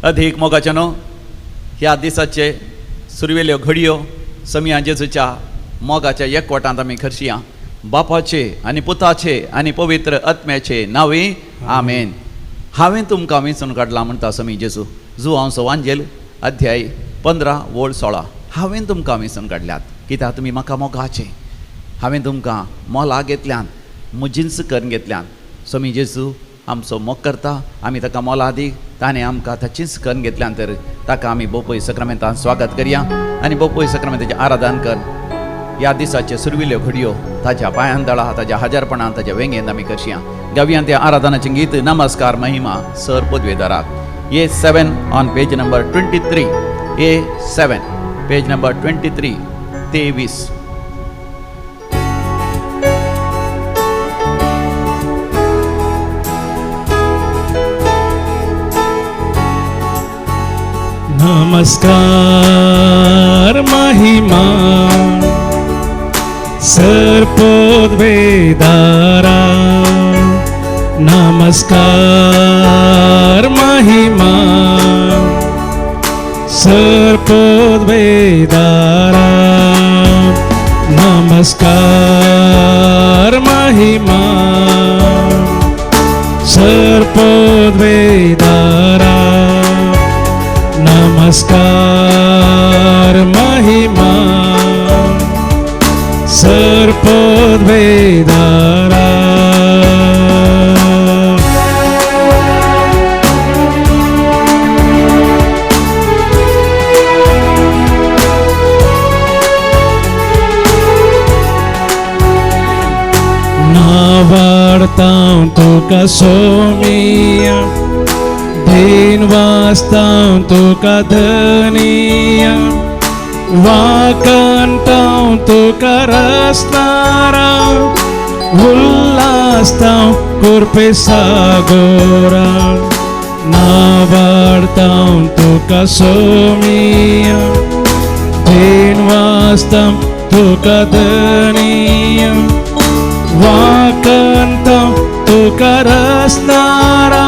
अधिक मोगाच्यानो ह्या दिसाचे सुरवेल्यो घडयो समिया जेजूच्या मोगाच्या एकवटांत आमी खर्चिया बापाचे आनी पुताचे आनी पवित्र आत्म्याचे नांवे आमेन. हांवें तुमकां वेंचून काडला म्हणटा समी जेजू जुआंचो वांजेल अध्याय 15 वोळ 16. हांवें तुमकां वेंचून काडल्यात कित्याक तुमी म्हाका मोगाचे. हांवें तुमकां मोला घेतल्यान मुजिन्स करून घेतल्यान. समी जेजू आमचो मोग करता, आमी ताका मोला दी, ताणें आमकां ताचीच करून घेतल्यान तर ताका आमी बोपय सक्रामेंतान स्वागत करया आनी बोपय सक्रामेंताचें आराधन कर. ह्या दिसाचे सुरविल्यो घडयो ताच्या पांयान दळा, ताच्या हजारपणान ताच्या वेंगेंत आमी करशीया. गावया त्या आराधनाचें गीत नमस्कार महिमा सर पदवेदाराक. A7 on page number 23. A7 page number 23 23. नमस्कार महिमा सर्पद्वेदारा. नमस्कार महिमा सर्पद्वेदारा. नमस्कार महिमा सर्पद्वेदारा. नमस्कार महिमा सर्पद्वेदारा. नावाडतां तुका सोमिया, दिन वाचतां तुका धनिया, वाकंतां तुका रस्तारा, उल्लासतां कुर्पे सागोरा. नावाडतां तुका सोमिया, दिन वाचतां तुका धनिया, वाकंतां तुका रस्तारा,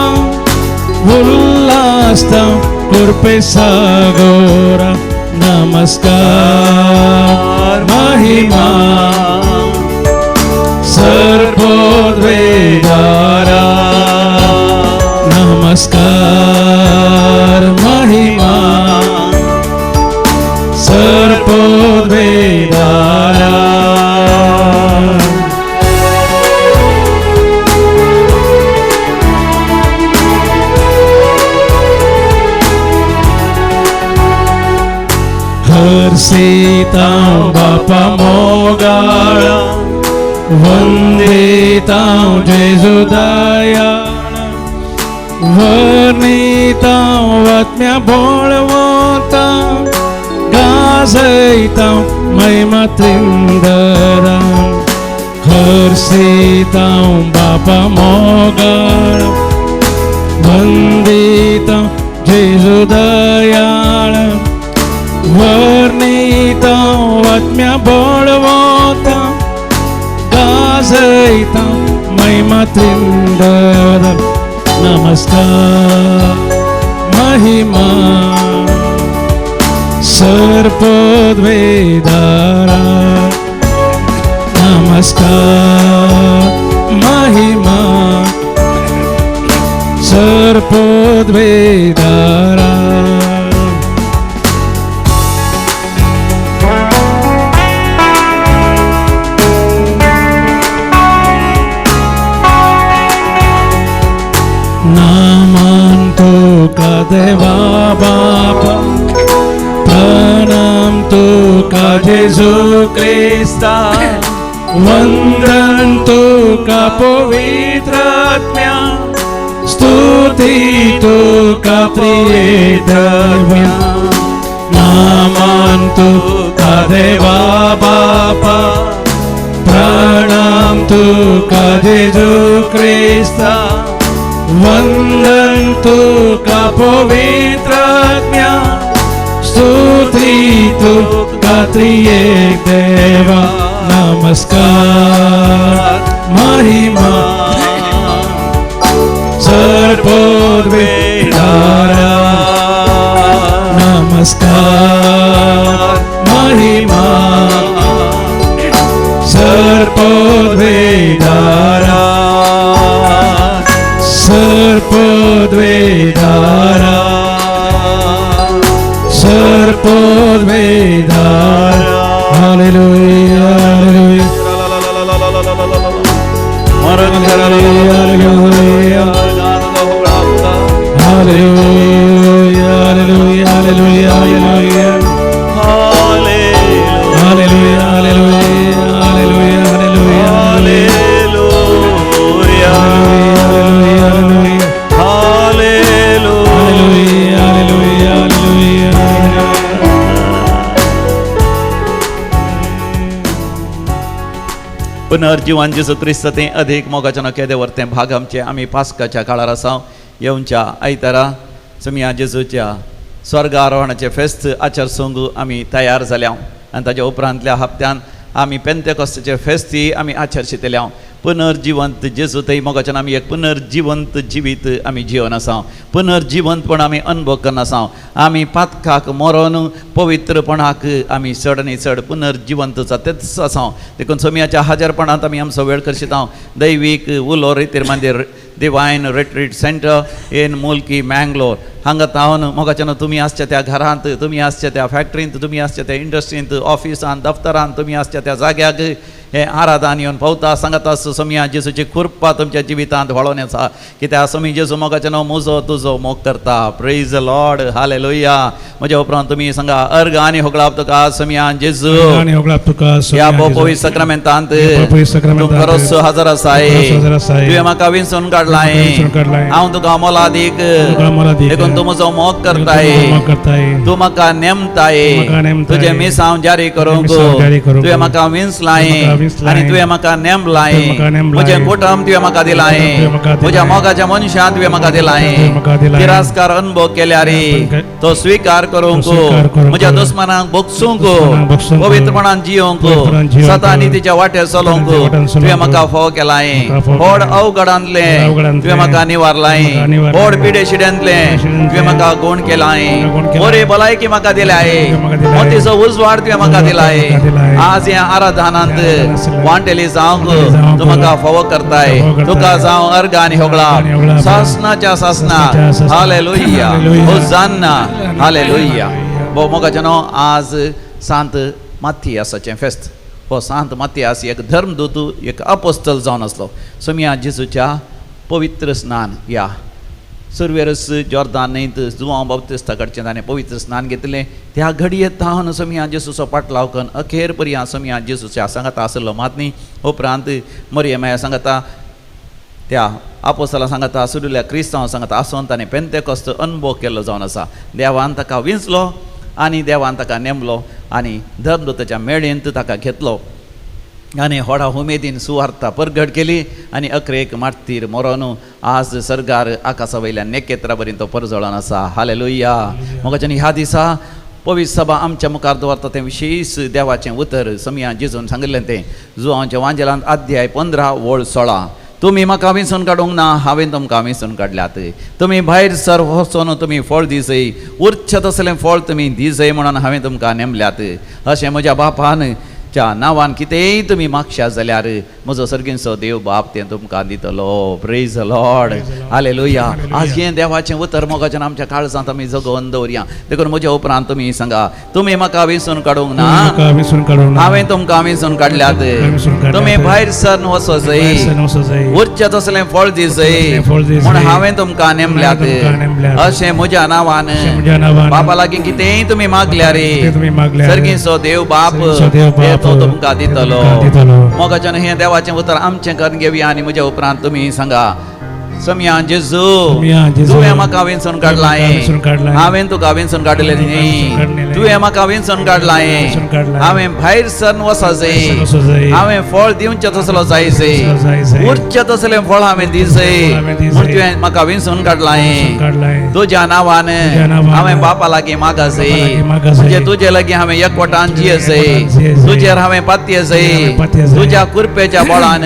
उल्लासतां कुर्पे सागोरा. नमस्कार महिमा सर्पद्वेदारा. नमस्कार महिमा सर्पद्वेदारा. हर्षितां बापा मोगाळा, वंदितां जेजू दयाळा, वर्णितां आत्म्या बोळवंता, गाजयतां महिमा त्रिंदरा. हर्षितां बापा मोगाळा, वंदितां जेजू दयाळा, वर्णितां आत्म्या बोळवंता, गाजयतां महिमा त्रिंदरा. नमस्कार महिमा सर्पद्वेदारा. नमस्कार महिमा सर्पद्वेदारा. नामान तुका देवा बापा, प्रणाम तुका जेजू क्रिस्ता, वंदन तुका पवित्र आत्म्या, स्तुती तुका प्रियतम्या. नामान तुका देवा बापा, प्रणाम तुका जेजू क्रिस्ता, वंदन तुका पवित्र आत्म्या, स्तुती तुका त्रिएक देवा. नमस्कार महिमा सर्पद्वेदारा. नमस्कार महिमा सर्पद्वेधारा सर्पद्वेधारा सर्पद्वेधारा हालेलुया हालेलुया हालेलुया हालेलुया हालेलुया हालेलुया हालेलुया पुनर्जीवन जेजू क्रिस्त तें अधीक मोगाच्या नखेदे वर्तें भाग आमचे आमी पास्काच्या काळार आसा येवच्या आयतारा समिया जेजूच्या स्वर्गारोहणाचे फेस्त आचार सोंगू आमी तयार जाल्या आनी ताच्या उपरांतल्या हप्त्यान आमी पेंतेकोस्ताचे फेस्ती आमी आचरशितल्या पुनर्जिवंत जेजू थंय मोगाच्यान आमी एक पुनर्जिवंत जिवीत आमी जिवन आसा पुनर्जिवंतपण आमी अनुभव करन आसा आमी पातकाक मरोन पवित्रपणाक आमी चड आनी चड पुनर्जिवंत जातेच आसा देखून समियाच्या हाजरपणांत आमी आमचो वेळ करशिता दैवीक उलो रितीर मंदिर डिवायन रिट्रीट सेंटर इन मुल्की मँगलोर हांगा तावन मोगाच्यान तुमी आसच्या त्या घरांत तुमी आसच्या त्या फॅक्टरींत तुमी आसच्या त्या इंडस्ट्रींत ऑफिसांत दफ्तरांत तुमी आसच्या त्या जाग्याक हे आराधन येवन पावता सांगत आसा समिया जेजूची कृपा तुमच्या जिवितांत व्हळोन आसा कित्याक समी जेजू मोगाच्यान मुजो तुजो मोग करता प्रेज द लॉर्ड हालेलुया म्हज्या उपरांत तुमी सांगा अर्ग आनी होगळाप तुका समिया जेजू या पवित्र सक्रमेंतांत तुमकां रोस हजर आसाय तुवें म्हाका विंचून काडलाय हांव तुका मोलादीक देखून तूं म्हजो मोग करताय तूं म्हाका नेमताय तुजें मीस हांव जारी करूंक तुवें म्हाका विंचलाय आनी तुवें म्हाका नेमलाय म्हजें कुटुंब तुवें म्हाका दिलाय म्हज्या मोगाच्या मनशां तुवें म्हाका दिलाय तिरस्कार अनुभव केल्या रे तो स्वीकार करूंक म्हज्या दुस्मनांक बोगसूंक पवित्रपणान जियोंक सता नितीच्या वाटेर चलोवंक तुवें म्हाका फोव केलाय व्हड अवघडांतले तुवें म्हाका निवारलाय व्हड पिडे शिड्यांतले तुवें म्हाका गूण केलाय बरे भलायकी म्हाका दिल्याय मोतीचो उजवाड तुवें म्हाका दिलाय आज ह्या आराधनांत वांटेली जावंक तूं म्हाका फोव करताय तुका जावं अर्ग आनी होगळा सासनाच्या सासना हालेलुया होसान्ना हालेलुया भोव मोगाच्यानो आज सांत माथियासाचें फेस्त हो सांत माथियास एक धर्मदूत एक अपोस्तल जावन आसलो समिया जेजूच्या पवित्र स्नान या सुरवेरस जॉर्दान न्हंयत जुवांव बाप्तिस्ता कडच्यान ताणें पवित्र स्नान घेतलें त्या घडये तावन समिया जेजूचो पाटलाव करून अखेर पर्यंत समिया जेजूच्या सांगाता आसलो मात न्ही उपरांत मरियमाया सांगाता त्या आपोस्तलां सांगाता सुरिल्ल्या क्रिस्तांव सांगाता आसोन ताणें पेंतेकोस्त अनुभव केल्लो जावन आसा देवान ताका विंचलो आनी देवान ताका नेमलो आनी धर्मदूताच्या मेळेंत ताका घेतलो आनी व्हडा उमेदीन सुवार्ता परगट केली आनी अकरेक मार्तीर मरोन आज सरगार आकाशा वयल्यान नेकेत्रा पर्यंत तो परजळोन आसा हालेलुया मोगाच्यान ह्या दिसा पवित्र सभा आमच्या मुखार दवरता तें विशेश देवाचें उतर समिया जेजून सांगिल्लें तें जुवांच्या वांजेलांत अध्याय 15 वळ 16 तुमी म्हाका विंचून काडूंक ना हांवें तुमकां विंचून काडल्यात तुमी भायर सर वचून तुमी फळ दिसय उर्च तसलें फळ तुमी दिसय म्हणून हांवें तुमकां नेमल्यात अशें म्हज्या बापान च्या नांवान कितेंय तुमी मागश्या जाल्यार म्हजो सर्गीचो देव बाप तें तुमकां दितलो प्रेज द लॉर्ड हालेलुया आज हें देवाचें उतर मोगाच्यान आमच्या काळजांत आमी जगोवन दवरया देखून म्हज्या उपरांत तुमी सांगा तुमी म्हाका विंचून काडूंक ना हांवें तुमकां विंचून काडल्यात तुमी भायर सरन वचोसय उर्च तसलें फळ दिसय म्हूण हांवें तुमकां नेमल्यात अशें म्हज्या नांवान बापा लागीं कितेंय तुमी मागल्यार सर्गीचो देव बाप तो तुमकां दितलो मोगाच्यान हें देवाचें उतर आमचें करून घेवया आनी म्हज्या उपरांत तुमी सांगा समिया जेजू तुवें म्हाका विंचून काडलाय हांवें तुका विंचून काडलें न्ही तुवें म्हाका विंचून काडलाय हांवें भायर सरन वचसय हांवें फळ दिवचें तसलो जायसय उर्च तसलें फळ हांवें दिसय म्हूण तुवें म्हाका विंचून काडलाय तुज्या नांवान हांवें बापा लागीं मागसय म्हणजे तुजे लागीं हांवें एकवटान जियसय तुजेर हांवें पातयसय तुज्या कुरपेच्या बळान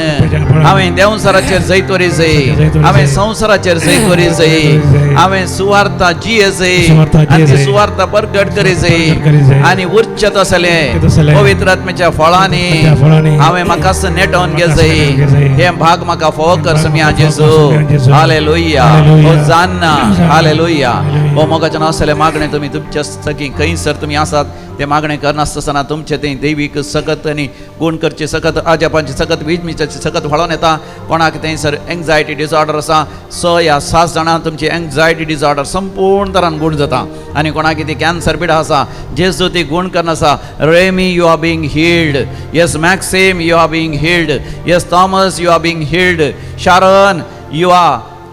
हांवें देंवसराचेर जैतोरीसय हांवें संवसाराचेर सय करीसय हांवें सुवार्ता जी आसा सुवार्ता जी आनी ती आसा. सुवार्ता प्रगट करी प्रगट करी जाय. आनी उच्च तसलें तसलें. पवित्र आत्म्याच्या फळांनी त्या फळांनी हांवें म्हाका नेटोवन घे म्हाका जाय नेटोवन घे जाय. हे भाग म्हाका फोव कर समिया जेजू समिया जेजू. हालेलुया हालेलुया. होसाना हालेलुया हालेलुया. हो मोगाचें नासलें मागणें तुमी तुमच्या सगळीं खंयसर तुमी आसात ते मागणें करनासतना तुमचें तें दैवीक सकत आनी गूण करचे सकत आजापांची सकत विजमिचाची सकत वळोन येता. कोणाक थंयसर एंग्जायटी डिसऑर्डर आसा 6 या 7 जाणां तुमची एंग्जायटी डिसऑर्डर संपूर्ण तरान गूण जाता. आनी कोणाक ती कॅन्सर पिडा आसा जेजू ती गूण करनासा. Remy you are being healed. Yes Maxim you are being healed. Yes Thomas you are being healed. Sharon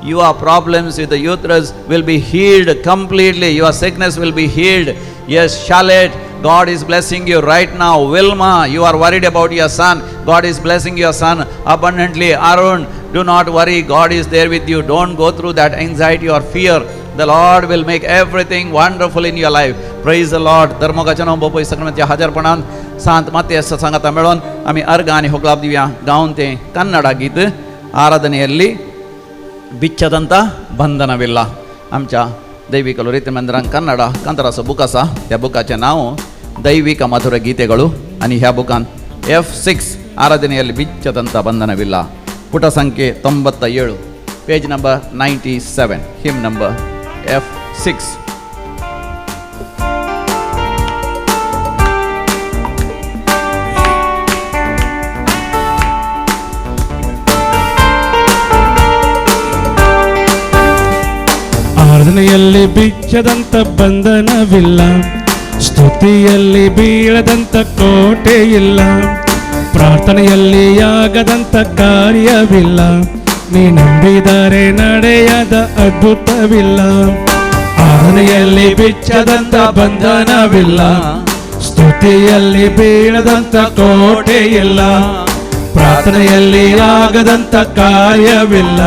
your problems with the uterus will be healed completely. Your sickness will be healed. Yes, Charlotte, God is blessing you right now. Wilma, you are worried about your son. God is blessing your son abundantly. Arun, do not worry. God is there with you. Don't go through that anxiety or fear. The Lord will make everything wonderful in your life. Praise the Lord. धर्मोगाच्या number सगळ्यांच्या हजारपणान सांत माते सांगाता मेळोन आमी अर्घ आनी होगलाब दिव्या गावन तें कन्नಡ गीत ಆರಾಧನೆಯಲ್ಲಿ ಬಿಚ್ಚದಂಥ ಬಂಧನವಿಲ್ಲ. आमच्या दैविक ರೀತಿ मंदिरांत कन्नಡ कांताराचो बूक आसा. त्या बुकाचें नांव दैविक मधुर गीतेಗಳು आणि ह्या बुकान F6 ಆರಾಧನೆಯಲ್ಲಿ ಬಿಚ್ಚದಂಥ ಬಂಧನವಿಲ್ಲ ಪುಟ ಸಂಖ್ಯೆ 97 page number 97 him number F6. ಆರಾಧನೆಯಲ್ಲಿ ಬಿಚ್ಚದಂತ ಬಂಧನವಿಲ್ಲ, ಸ್ತುತಿಯಲ್ಲಿ ಬೀಳದಂತ ಕೋಟೆ ಇಲ್ಲ, ಪ್ರಾರ್ಥನೆಯಲ್ಲಿ ಆಗದಂತ ಕಾರ್ಯವಿಲ್ಲ, ನೀ ನಂಬಿದರೆ ನಡೆಯದ ಅದ್ಭುತವಿಲ್ಲ. ಆರಾಧನೆಯಲ್ಲಿ ಬಿಚ್ಚದಂತ ಬಂಧನವಿಲ್ಲ, ಸ್ತುತಿಯಲ್ಲಿ ಬೀಳದಂತ ಕೋಟೆ ಇಲ್ಲ, ಪ್ರಾರ್ಥನೆಯಲ್ಲಿ ಆಗದಂತ ಕಾರ್ಯವಿಲ್ಲ,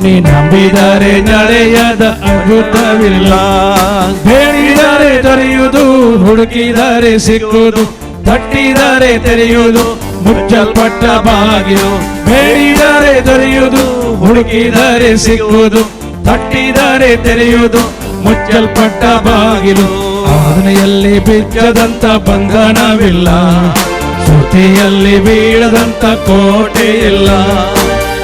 ನೀ ನಂಬಿದರೆ ನಡೆಯದ ಅದ್ಭುತವಿಲ್ಲ. ಬೇಡಿದರೆ ದೊರೆಯುವುದು, ಹುಡುಕಿದರೆ ಸಿಕ್ಕುವುದು, ತಟ್ಟಿದರೆ ತೆರೆಯುವುದು, ಮುಚ್ಚಲ್ಪಟ್ಟ ಬಾಗಿಲು. ಬೇಡಿದರೆ ದೊರೆಯುವುದು, ಹುಡುಕಿದರೆ ಸಿಕ್ಕುವುದು, ತಟ್ಟಿದರೆ ತೆರೆಯುವುದು, ಮುಚ್ಚಲ್ಪಟ್ಟ ಬಾಗಿಲು. ಆರಾಧನೆಯಲ್ಲಿ ಬಿಚ್ಚದಂತ ಬಂಧನವಿಲ್ಲ, ಸ್ತುತಿಯಲ್ಲಿ ಬೀಳದಂತ ಕೋಟೆ ಇಲ್ಲ,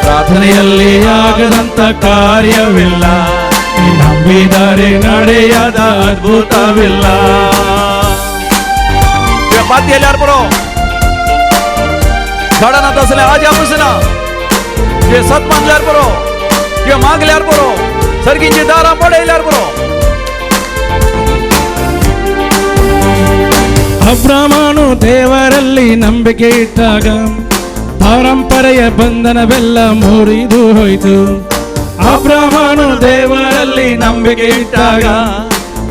ಪ್ರಾರ್ಥನೆಯಲ್ಲಿ ಆಗದಂತ ಕಾರ್ಯವಿಲ್ಲ, ನೀ ನಂಬಿದರೆ ನಡೆಯದ ಅದ್ಭುತವಿಲ್ಲ. बात येल्यार बरो झाडांना तसले आजा बसना जे सत मानल्यार बरो जे मागल्यार बरो सर्गीची दारां पडयल्यार बरो. ಅಬ್ರಹಾಮನು ದೇವರಲ್ಲಿ ನಂಬಿಕೆ ಇಟ್ಟಾಗ ಪರಂಪರೆಯ ಬಂಧನವೆಲ್ಲ ಮುರಿದು ಹೋಯಿತು. ಅಬ್ರಹಾಮನು ದೇವರಲ್ಲಿ ನಂಬಿಕೆ ಇಟ್ಟಾಗ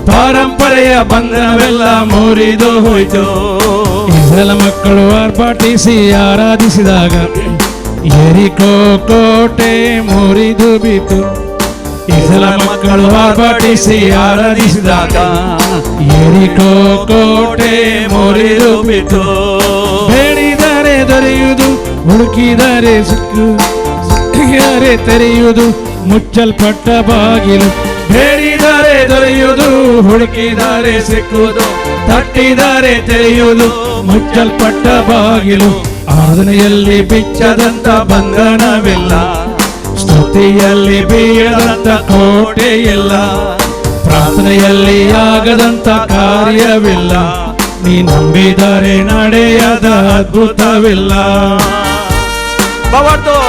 ಪರಂಪರೆಯ ಬಂಧನವೆಲ್ಲ ಮುರಿದು ಹೋಯಿತು. ಇಸ್ರಾಯೇಲ್ ಮಕ್ಕಳು ಆರ್ಭಟಿಸಿ ಆರಾಧಿಸಿದಾಗ ಯೆರಿಕೋ ಕೋಟೆ ಮುರಿದು ಬಿತ್ತು. ಇಸ್ರಾಯೇಲ್ ಮಕ್ಕಳು ಆರ್ಭಟಿಸಿ ಆರಾಧಿಸಿದಾಗ ಯೆರಿಕೋ ಕೋಟೆ ಮುರಿದು ಬಿತ್ತು. ಬೇಡಿದರೆ ದೊರೆಯುವುದು, ಹುಡುಕಿದರೆ ಸಿಕ್ಕಿದರೆ ತೆರೆಯುವುದು, ಮುಚ್ಚಲ್ಪಟ್ಟ ಬಾಗಿಲು. ಬೇಡಿದರೆ ದೊರೆಯುವುದು, ಹುಡುಕಿದರೆ ಸಿಕ್ಕುವುದು, ತಟ್ಟಿದರೆ ತೆರೆಯುವುದು, ಮುಚ್ಚಲ್ಪಟ್ಟ ಬಾಗಿಲು. ಆರಾಧನೆಯಲ್ಲಿ ಬಿಚ್ಚದಂತ ಬಂಧನವಿಲ್ಲ, ಸ್ತುತಿಯಲ್ಲಿ ಬೀಳದಂತ ಕೋಟೆ ಇಲ್ಲ, ಪ್ರಾರ್ಥನೆಯಲ್ಲಿ ಆಗದಂತ ಕಾರ್ಯವಿಲ್ಲ, ನೀ ನಂಬಿದರೆ ನಡೆಯದ ಅದ್ಭುತವಿಲ್ಲ. बाबातोर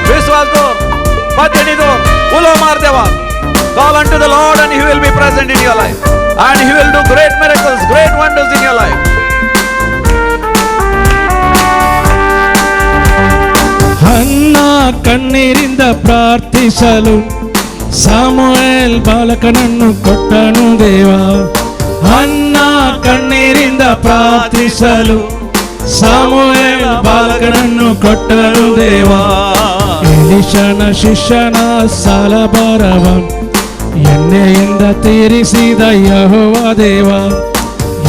विश्वासतोर पद्धतीतोर उलो मार देवा. Call unto the Lord and He will be present in your life and He will do great miracles, great wonders in your life. ಹನ್ನ ಕಣ್ಣೀರಿಂದ ಪ್ರಾರ್ಥಿಸಲು ಸಾಮುವೇಲ್ ಬಾಲಕನನ್ನು ಕೊಟ್ಟನು ದೇವ. ಹನ್ನ ಕಣ್ಣೀರಿಂದ ಪ್ರಾರ್ಥಿಸಲು ಸಾಮುವೇಲ್ ಬಾಲಕನನ್ನು ಕೊಟ್ಟನು ದೇವ. ಎಲಿಷನ ಶಿಷ್ಯನ ಸಾಲಭಾರವ ಎಣ್ಣೆಯಿಂದ ತೀರಿಸಿದ ಯೆಹೋವ ದೇವ.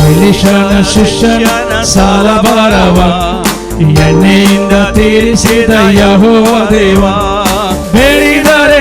ಎಲಿಷನ ಶಿಷ್ಯನ ಸಾಲಭಾರವ ಎಣ್ಣೆಯಿಂದ ತೀರಿಸಿದ ಯೆಹೋವ ದೇವ. ಬೇಡಿದರೆ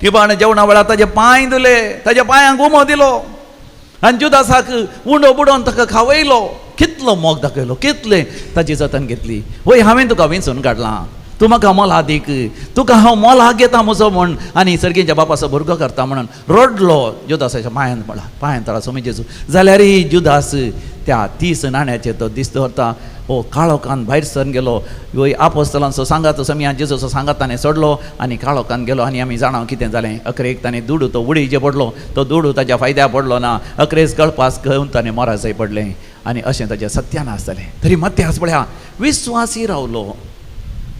किंवा जेवणा वेळार ताजे पांय धुले, ताज्या पांयांक उमो दिलो आनी जुदासाक उंडो बुडोवन ताका खावयलो. कितलो मोग दाखयलो, कितले ताची जतन घेतली. वय हांवें तुका वेंचून काडलां, तूं म्हाका मोला दीक, तुका हांव मोला घेता म्हजो म्हण आनी सर्गेच्या बापाचो भुरगो करता म्हणून रडलो जुदासाच्या पांयां तळा सोमी जेजू. जाल्यार जुदास त्या 30 नाण्याचेर तो दीस दवरता. हो काळो कान भायर सरून गेलो. वय आपोस्तलांचो सांगात समियान जेजूचो सांगात ताणें सोडलो आनी काळो कान गेलो. आनी आमी जाणा कितें जालें. अकरेक ताणें दुडू तो उडीचे पडलो. तो दुडू ताच्या फायद्या पडलो ना. अकरेस गळपास घेवन ताणें मोराचंय पडलें आनी अशें ताचें सत्यानाश जालें. तरी मत्यास पळया विस्वासी रावलो.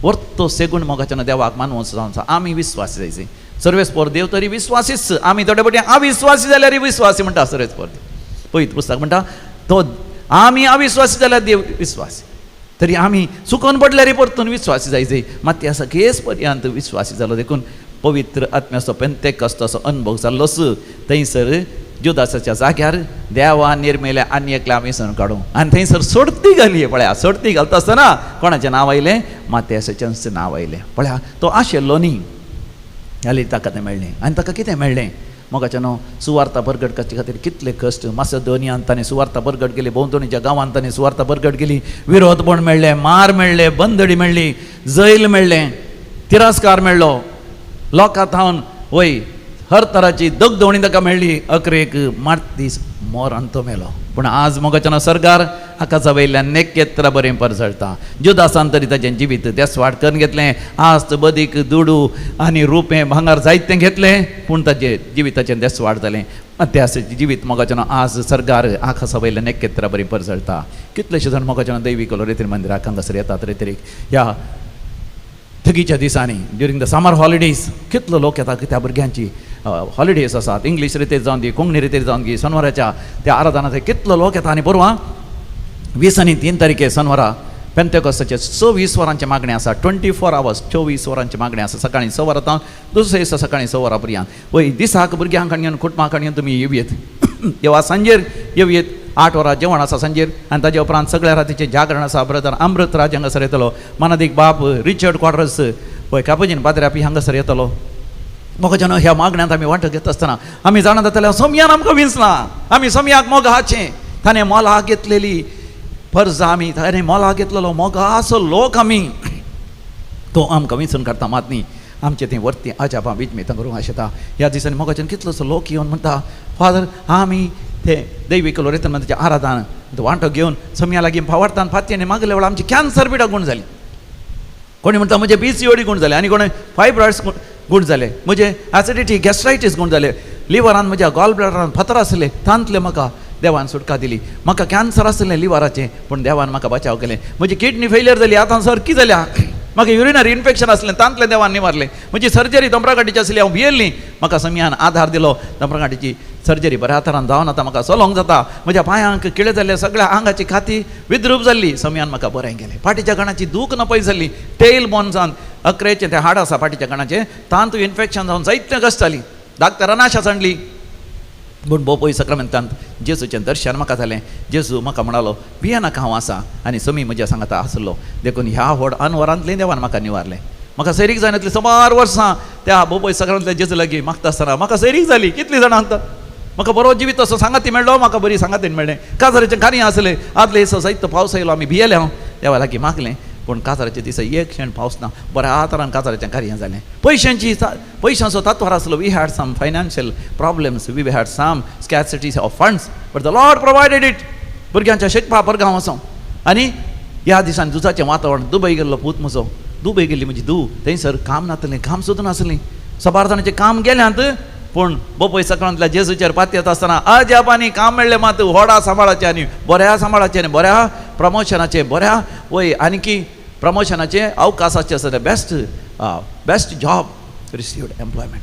वर्तो सेगूण मोगाच्यान देवाक मानवूं जावन आमी विस्वासी जायचे. सर्वेस्पोर देव तरी विस्वासीच. आमी थोडे फावटी अविस्वासी जाल्यार विस्वासी म्हणटा सर्वेस्पोर देव. पळयत पुस्तक म्हणटा तो आमी अविस्वासी जाल्यार देव विस्वासी. तरी आमी चुकोवन पडल्यार परतून विस्वासी जायचे. मत्यासा केस पर्यंत विस्वासी जालो. देखून पवित्र आत्म्याचो पेंतेकॉस्ताचो अनुभव जाल्लोच. थंयसर जुदासाच्या जाग्यार देवान निर्मेल्या आनी एकल्या आमी सण काडूं आनी थंयसर सोडती घाली. पळया सोडती घालता आसतना कोणाचें नांव आयलें? मात्यासाचें नांव आयलें. पळया तो आशिल्लो न्ही जाल्यार ताका तें मेळ्ळें. आनी ताका कितें मेळ्ळें? मोगाच्यान सुवार्ता परगट करचे खातीर कितले कश्ट. मासेदोनियांत ताणें सुवार्ता परगट केली. भोंवतणीच्या गांवांत ताणें सुवार्ता परगट केली. विरोधपण मेळ्ळें, मार मेळ्ळे, बंदडी मेळ्ळी, जैल मेळ्ळें, तिरस्कार मेळ्ळो. लोकां थावन वय हर तराची दगदवणी ताका मेळ्ळी. अकरेक मारतीस मोरान तो मेलो. पूण आज मोगाच्यान सरकार आकाशा वयल्यान नेकेत्र बरें परजळटा. जुदासान तरी ताचें जिवीत देसवाड करून घेतलें. आज बदीक दुडू आनी रुपें भांगर जायतें घेतलें पूण ताचें जिविताचें देसवाड जालें. मत्यासाचें जिवीत मोगाच्यान आज सरकार आकाशा वयल्यान नेकेत्र बरें परजळटा. कितलेशे जाण मोगाच्यान दैवीक रेतीन मंदिराक हांगासर येतात. रेतीक ह्या थगीच्या दिसांनी ड्युरींग द समर हॉलिडेज कितलो लोक येता. त्या भुरग्यांची हॉलिडेज आसात. इंग्लीश रितीर जावन दी, कोंकणी रितीर जावन दी, शनिवाराच्या त्या आराधनांत कितलो लोक येता. आनी परवां 20 आनी 3 तारीखे शनिवारा पेंतेकॉस्ताचे 26 वरांचें मागणें आसा. 24 hours 24 वरांचें मागणें आसा. सकाळीं 6 वरां दुसरे दिसा सकाळीं 6 वरां पर्यंत. वय दिसाक भुरग्यांक घेवन कुटुंबाक घेवन तुमी येवयेत. देवा सांजेर येवयेत. 8 वरां जेवण आसा सांजेर आनी ताजे उपरांत सगळ्या रातीचें जागरण आसा. ब्रदर अमृतराज हांगासर येतलो. मानादीक बाब रिचर्ड क्वार्टर्स पळय कापजीन पाद्र्यापी हांगासर येतलो. मोगाच्यान ह्या मागण्यांत आमी वांटो घेता आसतना आमी जाणा जाताले सोमयान आमकां विंचलां. आमी सोमयाक मोगाचें ताणें मोला घेतलेली फर्ज आमी ताणें मोला घेतलेलो मोगाचो लोक आमी. तो आमकां विंचून काडटा मात न्ही. आमचें तें वर्ती अजापां विजमेतां करूंक आशेता. ह्या दिसांनी मोगाच्यान कितलोसो लोक येवन म्हणटा फादर आमी ते दैवीक रेतनाच्या आराधन वांटो घेवन सोमया लागीं फावडटान फातयेनी मागले वेळार आमची कॅन्सर पिडा गूण जाली. कोणी म्हणटा म्हजे PCOD गूण जाले आनी कोणी फायब्रॉइड्स गूण जाले, म्हजे एसिडिटी गॅस्ट्रायटीस गूण जाले, लिवरान म्हज्या गॉल ब्लॅडरान फातर आसले तांतले म्हाका देवान सुटका दिली. म्हाका कॅन्सर आसलें लिवराचें पूण देवान म्हाका बचाव केलें. म्हजी किडनी फेलियर जाली आतां सारकी जाल्या. म्हाका युरिनरी इन्फेक्शन आसलें तांतलें देवान निवारलें. म्हजी सर्जरी दोंबराकाटीची आसली हांव भियेल्ली. म्हाका समियान आधार दिलो. दोंबराकाटीची सर्जरी बऱ्या तरान जावन आतां म्हाका चलोंक जाता. म्हज्या पांयांक किळे जाल्ले, सगळ्या आंगाची खाती विद्रूप जाल्ली. समियान म्हाका बरें केलें. फाटीच्या कणाची दूख नपय जाल्ली. टेल बोन्सांत अकरेचें तें हाड आसा फाटीच्या कणाचें तांतू इन्फेक्शन जावन जायतें कश्ट जाली. डाक्टरान आशा सांडली. पूण भोव पयस सक्रामेंतांत जेजूचें दर्शन म्हाका जालें. जेजू म्हाका म्हणालो भियेनाका हांव आसा आनी समी म्हज्या सांगाता आसलो. देखून ह्या व्हड अनवरांतलें देवान म्हाका निवारलें. म्हाका सैरीक जायन येतली सुमार वर्सां त्या भोव पयस सक्रामेंतल्या जेजू लागीं मागता आसतना म्हाका सैरीक जाली. कितलीं जाणां सांगता म्हाका बरो जिवीत असो सांगाती मेळ्ळो. म्हाका बरी सांगातीन मेळ्ळें. काजाराचें कार्य आसलें. आदले दिसा जायतो पावस आयलो. आमी भियेले. हांव देवा लागीं मागलें पूण काजाराच्या दिसा एक क्षण पावस ना. बऱ्या तरान काजाराचें कार्य जालें. पयशांचो तात्वार आसलो. We had some financial problems. We had some scarcity of funds but the Lord provided it. भुरग्यांच्या शिकपा परगांव वचों. आनी ह्या दिसांनी झुजाचें वातावरण. दुबय गेल्लो पूत म्हजो. दुबय गेल्ली म्हजी धूव. थंयसर काम नासलें. काम सुद्दां नासलीं. सबारदानाचें काम गेल्यांत पूण बोपय सक्रांतल्या जेजूचेर पातयेत आसतना अजापांनी काम मेळ्ळें. मात व्हडा सांबाळाचें आनी बऱ्या सांबाळाचें आनी बऱ्या प्रमोशनाचें बऱ्या वय आनीकी प्रमोशनाचें अवकाशाचें आसा. Best job received employment.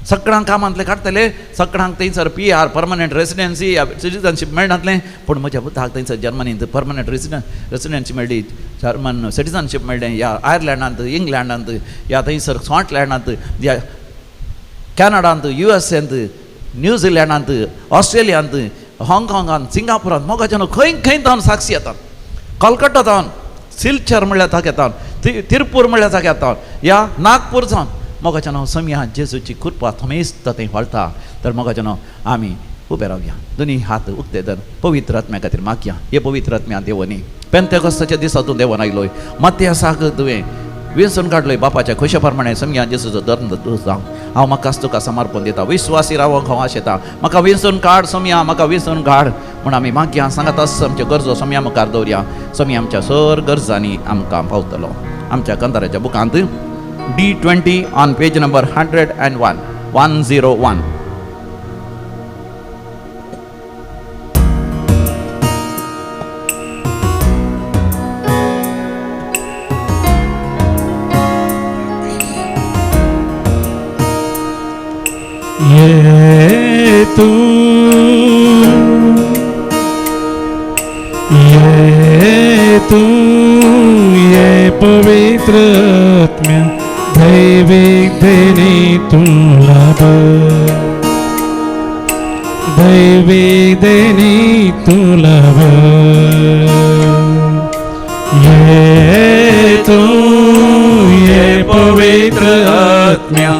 सगळ्यांक कामांतले काडटले. सगळ्यांक थंयसर PR परमनंट रेसिडेन्सी सिटिजनशीप मेळनातलें. पूण म्हज्या पुताक थंयसर जर्मनींत परमनंट रेसिडेन्सी मेळ्ळी. जर्मन सिटिजनशीप मेळ्ळें. या आयर्लंडांत, इंग्लंडांत, या थंयसर स्कॉटलँडांत, या कॅनडांत, USAंत, न्यूझिलँडांत, ऑस्ट्रेलियांत, हाँगकाँगांत, सिंगापुरांत मोगाच्यान खंय खंय जावन साक्षी येतात. कलकत्ता जावन, सिल्चर म्हणल्यार ताका येतात. तिरपूर म्हणल्यार ताका येतात. या नागपूर जावन मोगाचें नांव समिया जेजूची कृपा थमेस्त थंय व्हळता तर मोगाचें नांव आमी उबे रावया दोनी हात उक्ते धर पवित्र आत्म्या खातीर मागया हे पवित्र आत्म्या देवनी पेंतेकोस्ताच्या दिसा तूं देवान आयलोय मत्यासाक तुवें वेंचून काडलोय बापाच्या खुशे प्रमाणे समिया जेजूचो धर्म जावं हांव म्हाका तुका समर्पण दिता विश्वासी रावोंक हांव आशेता म्हाका वेंचून काड समिया म्हाका वेंचून काड म्हूण आमी मागया सांगात आस आमच्यो गरजो समिया मुखार दवरया समिया आमच्या सर गरजांनी आमकां पावतलो आमच्या कंदाराच्या बुकांत D20 ऑन पेज नंबर 101. ये तू ये पवित्र आत्म्या दैविक देणी तुला दैविक देणी तुला ये पवित्र आत्म्या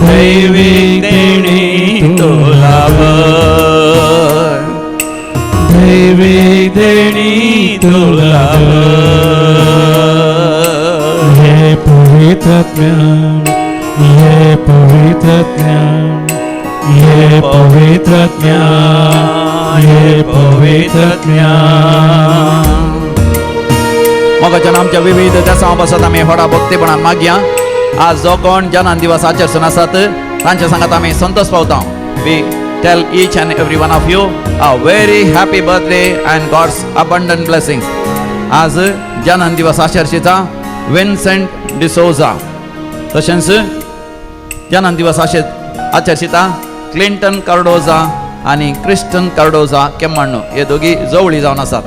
दैविक देणी तुला दैविक देणी तुला ये पवित्र आत्म्या ये पवित्र आत्म्या ये पवित्र आत्म्या ये पवित्र आत्म्या मोगाचें आमच्या विविध देसां बसत आमी व्हडा भक्तीपणान मागया आज जो कोण जनान दिवस आचरसून आसात तांचे सांगात आमी संतोष पावता we tell each and every one of you a very happy birthday and God's abundant blessings आज जनान दिवस आचरशीता विन्सेंट डिसोजा तशेंच जनान दिवस आचरशीता क्लिंटन कार्डोजा आनी क्रिस्टन कार्डोजा केम्माण्णो हे दोगी जवळी जावन आसात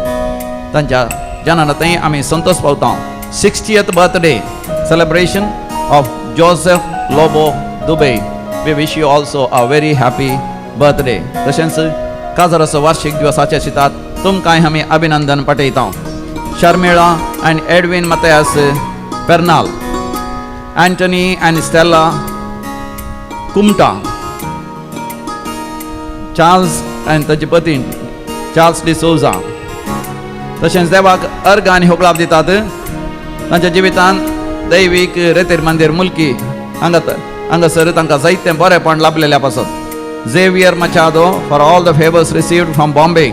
तांच्या जनानांतय आमी संतोष पावता 60th birthday celebration of Joseph Lobo Dubey. We wish you also a very happy birthday. तशेंच काजराचो वार्षिक दिवस आचरशीतात तुमकांय आमी अभिनंदन पाठयता Sharmila and Edwin Mathias Pernal Antony and Stella Kumta Charles and ताची पत्नी चार्ल्स डिसोजा तशेंच देवाक अर्घ आनी होगलाप दितात तांच्या जिवितांत दैवीक रेतेर मंदिर मुल्की हांगासर तांकां जायतें बरेंपण लाभलेलें पासत Xavier Machado for all the favours received from Bombay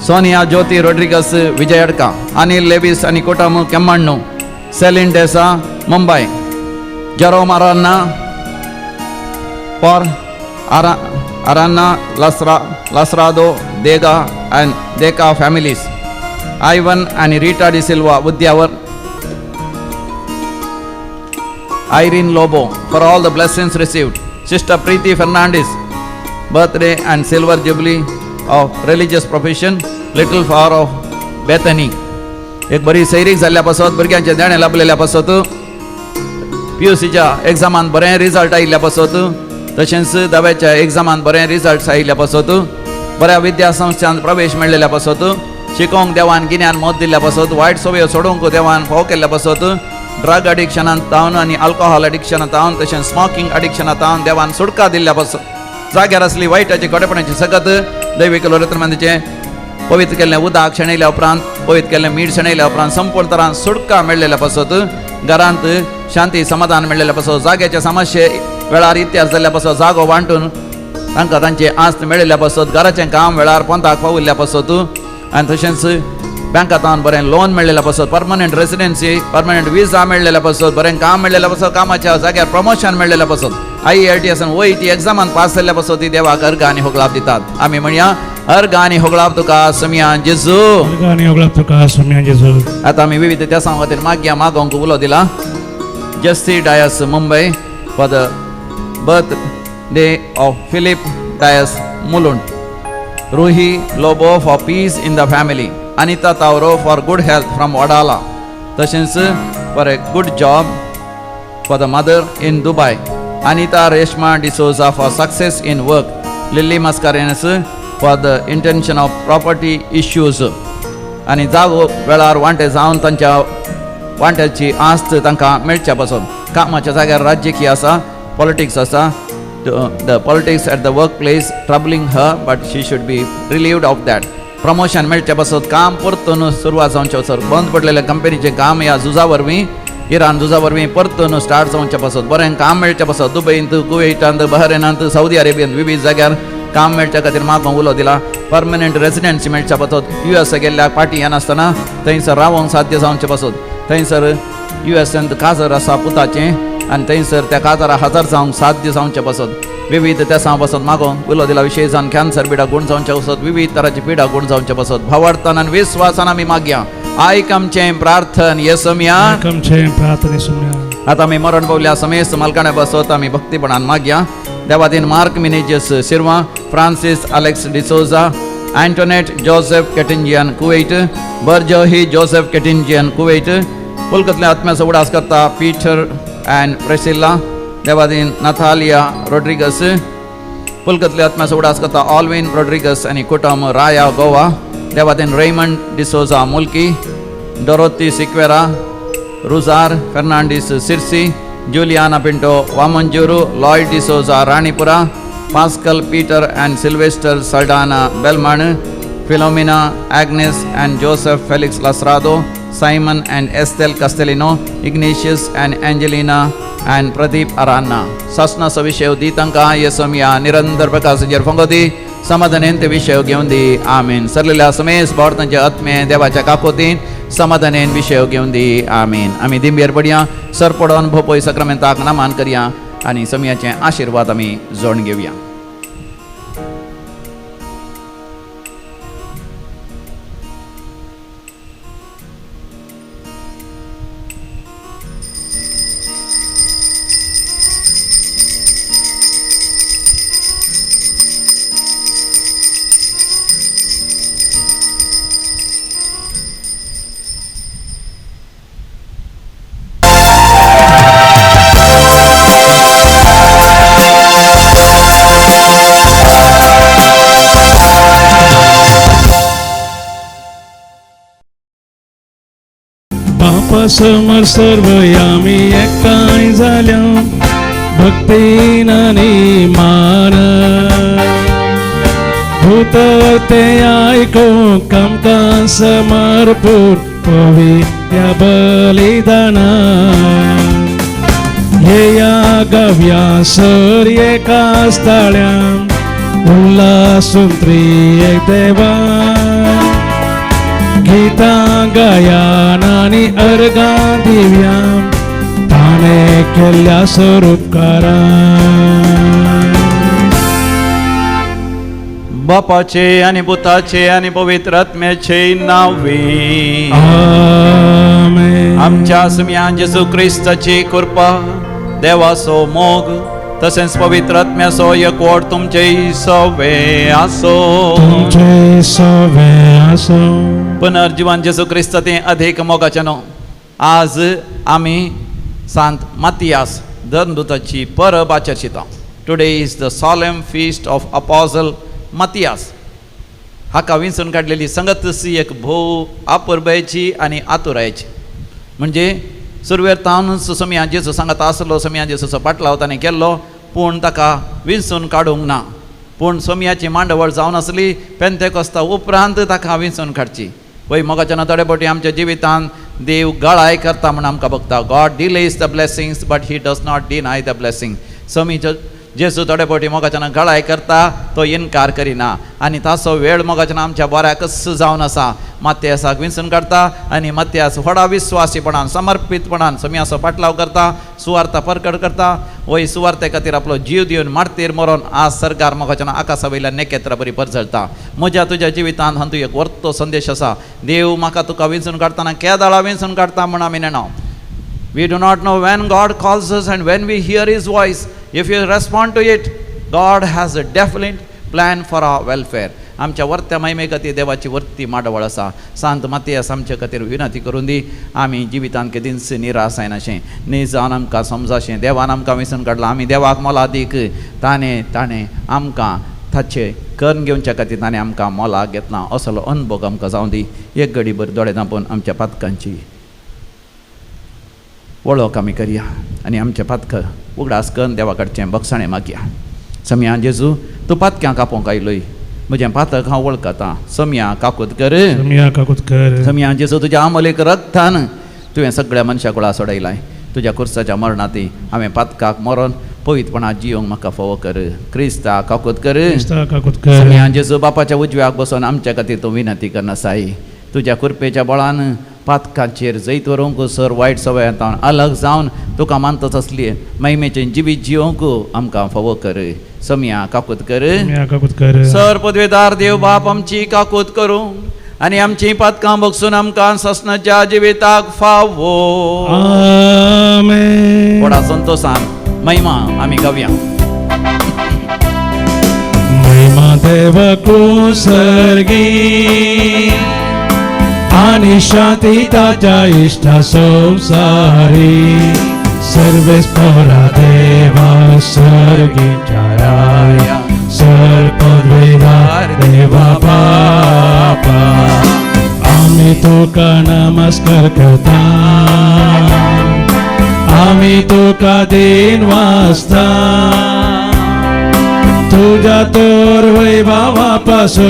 Sonia Jyoti Rodrigues Vijayadka Anil Lewis आनी कोटामू Kemmannu Celine D'Sa Mumbai Jerome Aranha for Arana Lasrado Dega and Deka families Ivan and Rita De Silva Udyawar Irene Lobo for all the blessings received Sister Preeti Fernandez birthday and silver jubilee of religious profession Little Flower of Bethany एक बरी सैरीक जाल्ल्या पासत भुरग्यांचे देणे लाभलेल्या पासत PUCच्या एग्जामान बरें result आयिल्ल्या पासत तशेंच दव्याच्या एग्जामान बरें रिजल्ट्स आयिल्ल्या पासत बऱ्या विद्या संस्थांत प्रवेश मेळिल्ल्या पासत शिकोवंक देवान गिन्यान मत दिल्ल्या पासत वायट सवयो सोडूंक देवान फोव केल्ल्या पासत ड्रग एडिक्शनांत तावन आनी अल्कोहॉल एडिक्शनांत तावन तशेंच स्मोकिंग एडिक्शनांत तावन देवान सुटका दिल्ल्या पासत जाग्यार आसली वायटाची कोडेपणाची सगत दैवीक लोरेत्रमंदीचें पवित्र केल्लें उदक शेणयल्या उपरांत पवित्र केल्लें मीठ शेणयल्या उपरांत संपूर्ण तरान सुटका मेळिल्ल्या पासत घरांत शांती समाधान मेळिल्ल्या पासत जाग्याचे समस्ये वेळार इत्यार जाल्ल्या पासत जागो वांटून तांकां तांचे आस्त मेळिल्ल्या पासत घराचें काम वेळार पंथाक पाविल्ल्या पासत आनी तशेंच बँकांतान बरें लोन मेळिल्ल्या पासत परमनंट रेसिडेन्सी परमनंट विजा मेळिल्ल्या पासत बरें काम मेळिल्ल्या पासत कामाच्या जाग्यार प्रमोशन मेळिल्ल्या पासत IELTS आनी OET एग्जामान पास जाल्ल्या पासत ती देवाक अर्घ आनी होगलाप दितात आमी म्हणया अर्घ आनी होगलाप तुका समियान जेजू अर्घ आनी होगलाप तुका समियान जेजू आतां आमी विविध देसां खातीर मागया मागोवंक उलो दिला Jessie Dias Mumbai for the birthday of Philip Dias Mulund Ruhi Lobo for peace in the family Anita Tauro for good health from Wadala Tashens for a good job for the mother in Dubai Anita Reshma D'Souza for success in work Lily Mascarenes for the intention of property issues आणि जागो वेळार वांटे जावन तांच्या वांट्याची आस्त तांकां मेळच्या पासून कामाच्या जाग्यार राजकीय आसा, पॉलिटिक्स आसा. The politics at the work place troubling her, but she should be relieved of that. Promotion मेळचे पासत काम परतून सुरवात जावचे वचत, बंद पडलेले कंपनीचें काम ह्या झुजा वरवीं, इराण झुजा वरवीं परतून स्टार्ट जावचे पासत, बरें काम मेळचे पासत. दुबयंत, कुवेटांत, बहरेनांत, साऊदी अरेबियांत विविध जाग्यार काम मेळच्या खातीर म्हाका उलो दिला. परमनंट रेसिडेंसी मेळच्या पासत. US गेल्ल्याक पार्टी येनासतना थंयसर रावंक साध्य जावचें पासत. थंयसर USंत काजर आसा पुताचें, आनी थंयसर त्या काजरा हजर जावंक साध्य जावचें पासत. विविध तेसां पासत म्हाका उलो दिला. विशेशान कॅन्सर पिडा गुण जावचें पासत, विविध तरांची पिडा गुण जावचें पासत. भावार्थान आनी विस्वासान आमी मागया. आयकमचें प्रार्थन येसुम्या. आमचे प्रार्थने सुम्या. आता आमी मरण पावल्या समेस्त मलकाणे बसत आमी भक्तीपणान मागया. देवादीन Mark Menezes Shirva, Francis Alex D'Souza, Antoinette Joseph केटिंजियन कुवेट, बर्जोही जोसेफ केटिंजियन कुवेट, पुलकतले आत्म्याचो उडास करता पीटर अँड प्रेसिल्ला. देवादीन नाथालिया रोड्रिगस, पुलकतले आत्म्याचो उडास करता ऑल्विन रोड्रिगस आनी कुटुंब राया गोवा. देवादीन Raymond D'Souza Mulki, Dorothy Sequeira, रुजार Fernandes Sirsi, Juliana Pinto Vamanjoor, Lloyd D'Souza Ranipura, Pascal Peter and Sylvester Saldanha Belman, Philomena Agnes and Joseph Felix Lasrado, Simon and Estelle Castelino, Ignatius and Angelina and Pradeep Aranha. शासनाचो विशय दी तांकां येसोमिया निरंतर प्रकाशाचेर फंगोदी समाधानेन ते विशय घेवन दी. आमीन. सरलेल्या समेस भारतांचे आत्मे देवाच्या काकोतीन समाधानेन विशय घेवन दी. आमीन. आमी दिंबेर पडया, सर पडोन भोपय सक्रामेंताक नमान करया आनी समयाचे आशिर्वाद आमी जोड घेवया. बापा समोर सर्व आम्ही एकठांय झाल्या भक्तीन आणि मान. भूत ते ऐकूंक आमकां समर्पूर पवित्र बलिदान. या गाव्या सर एकाच ताळ्यान उल्हासून त्रिएक देवा. गीता गायन आणि अर्गां दिव्या ताणे केल्ल्या स्वरूपकारा. बापाचे आनी पुताचे आनी पवित्र आत्म्याचे नावे. आमेन. आमच्या सुम्यान जेसू क्रिस्ताची कृपा, देवाचो मोग, तसेच पवित्र आत्म्याचो एकवट तुमचे सवे आसो. तुमचे सवे आसो. पुनर्जीवन जेसू क्रिस्ताचे अधिक मोगाचे न्हू. आज आमी सांत मातियास धर्मदूताची परब आचरशिता. Today is the solemn feast of apostle Matthias. हाका विंचून काडलेली संगतसी एक भोव आपुरबायेची आनी आतुरायेची. म्हणजे सुरवेर तावनूच समया जेजू सांगता आसलो, समया जेजूचो पाटलाव ताणें केल्लो, पूण ताका विंचून काडूंक ना. पूण सोमयाची मांडवळ जावन आसली, पेंतेकोस्ता उपरांत ताका विंचून काडची. वय मोगाच्या थोडे फावटी आमच्या जिवितांत देव गळाय करता म्हण आमकां बघता. God delays the blessings but he does not deny the blessing. समीचो जेजू थोडे फावटी मोगाच्यान गळाय करता, तो इन्कार करिना. आनी ताचो वेळ मोगाच्यान आमच्या बऱ्याकच जावन आसा. मात्यासाक विंचून काडता आनी मात्यास व्हडा विस्वासीपणान समर्पितपणान समयाचो पाटलाव करता, सुवार्ता परकट करता. वय सुवार्ते खातीर आपलो जीव दिवन मारतीर मरोन आज सरकार मोगाच्यान आकाशा वयल्यान नेकेत्रां बरी परजळटा. म्हज्या तुज्या जिवितांत हातूंत एक वर्तो संदेश आसा. देव म्हाका तुका विंचून काडटना केदाळा विंचून काडटा म्हण आमी नेणो. We do not know when God calls us and when we hear His voice. If you respond to it, God has a definite plan for our welfare. आमच्या वर्त्या महिमे खातीर देवाची वर्ती माडवळ आसा. सांत मातियास आमचे खातीर विनंती करून दी. आमी जिवितांत केदींच निराश जायनाशें, निजान आमकां समजाशें. देवान आमकां विसरून काडलां. आमी देवाक मोला दीक. ताणें आमकां ताचे कर्ण घेवच्या खातीर ताणें आमकां मोलाक घेतलां. असलो अनुभव आमकां जावं दी. एक घडी भर दोळे धांपून आमच्या पातकांची वळख आमी करया आनी आमचें पातक उगडास करून देवा कडचें बक्षाणें मागया. समया जेजू तूं पातक्यां कापोंक आयलोय, म्हजें पातक हांव वळखतां. समया काकूत कर. सम्या काकुतकर समया जेजू तुज्या अमोलेक रक्तान तुवें सगळ्या मनशां कुळा सोडयलाय. तुज्या कुर्साच्या मरणांती हांवें पातकाक मरोन पवित्रपणां जियोंक म्हाका फोव कर. क्रिस्ता काकूत कर. क्रिस्ता काकुतकर समया जेजू बापाच्या उजव्याक बसून आमच्या खातीर तूं विनंती करना साई. तुज्या कृपेच्या बळान पातकांचेर जैत व्हरूंक सर वायट सवयांतावन अलग जावन तुका मानतच असली महिमेचें जिवीत जियोंक आमकां फोव कर. समया काकूत कर. सम्या काकुतकर सर पदवेदार देव बाप आमची काकूत करूं आनी आमची पातकां बगसून आमकां ससनाच्या जिविताक फावो. आमेन. थोडा संतोषान महिमा आमी गावया. महिमा देव कुसर्गी आणि शांती ताच्या इष्टा संसारी. सर्वेस्परा देवा सर्गीच्या राया सर पदवेदार देवा बापा. आम्ही तुका नमस्कार करता, आम्ही तुका दिन वाजता. तुझ्या तोर वैभवापासून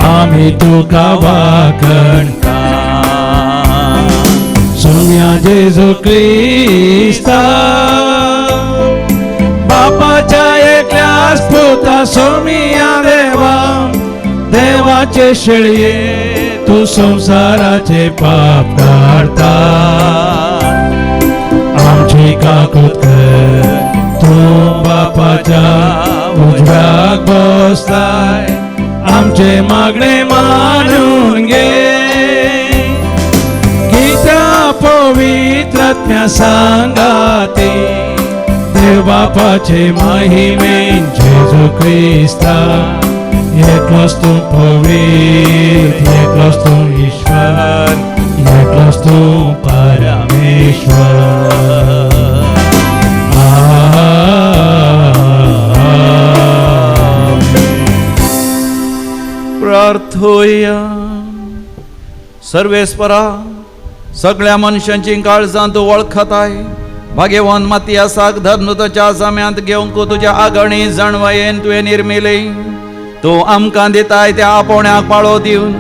आम्ही तुका वाकणता. सोम्या जेजू क्रिस्ता बापाच्या एकल्याच पुता सोमिया देवा. देवाचे शेळये तू संसाराचे पाप काढता. आमची काकूत कर, तू बापाच्या उजव्याक बसलाय. आमचे मागणे मानून घे, गीता पवित्रात्म्या सांगाती. देव बापाचे महिमेन जेजू क्रिस्ता. एकलोच तू पवित्र, एकलोच तू ईश्वर, एकलोच तू परमेश्वर. प्रार्थोया. सर्वेस्परा सगळ्या मनशांची काळजां तूं वळखताय. भाग्यवान मातियासाक धर्नुताच्या जाम्यांत घेवंक तुज्या आगणी जणवयेन तुवें निर्मिले. तूं आमकां दिताय त्या आपोण्याक पाळो दिवन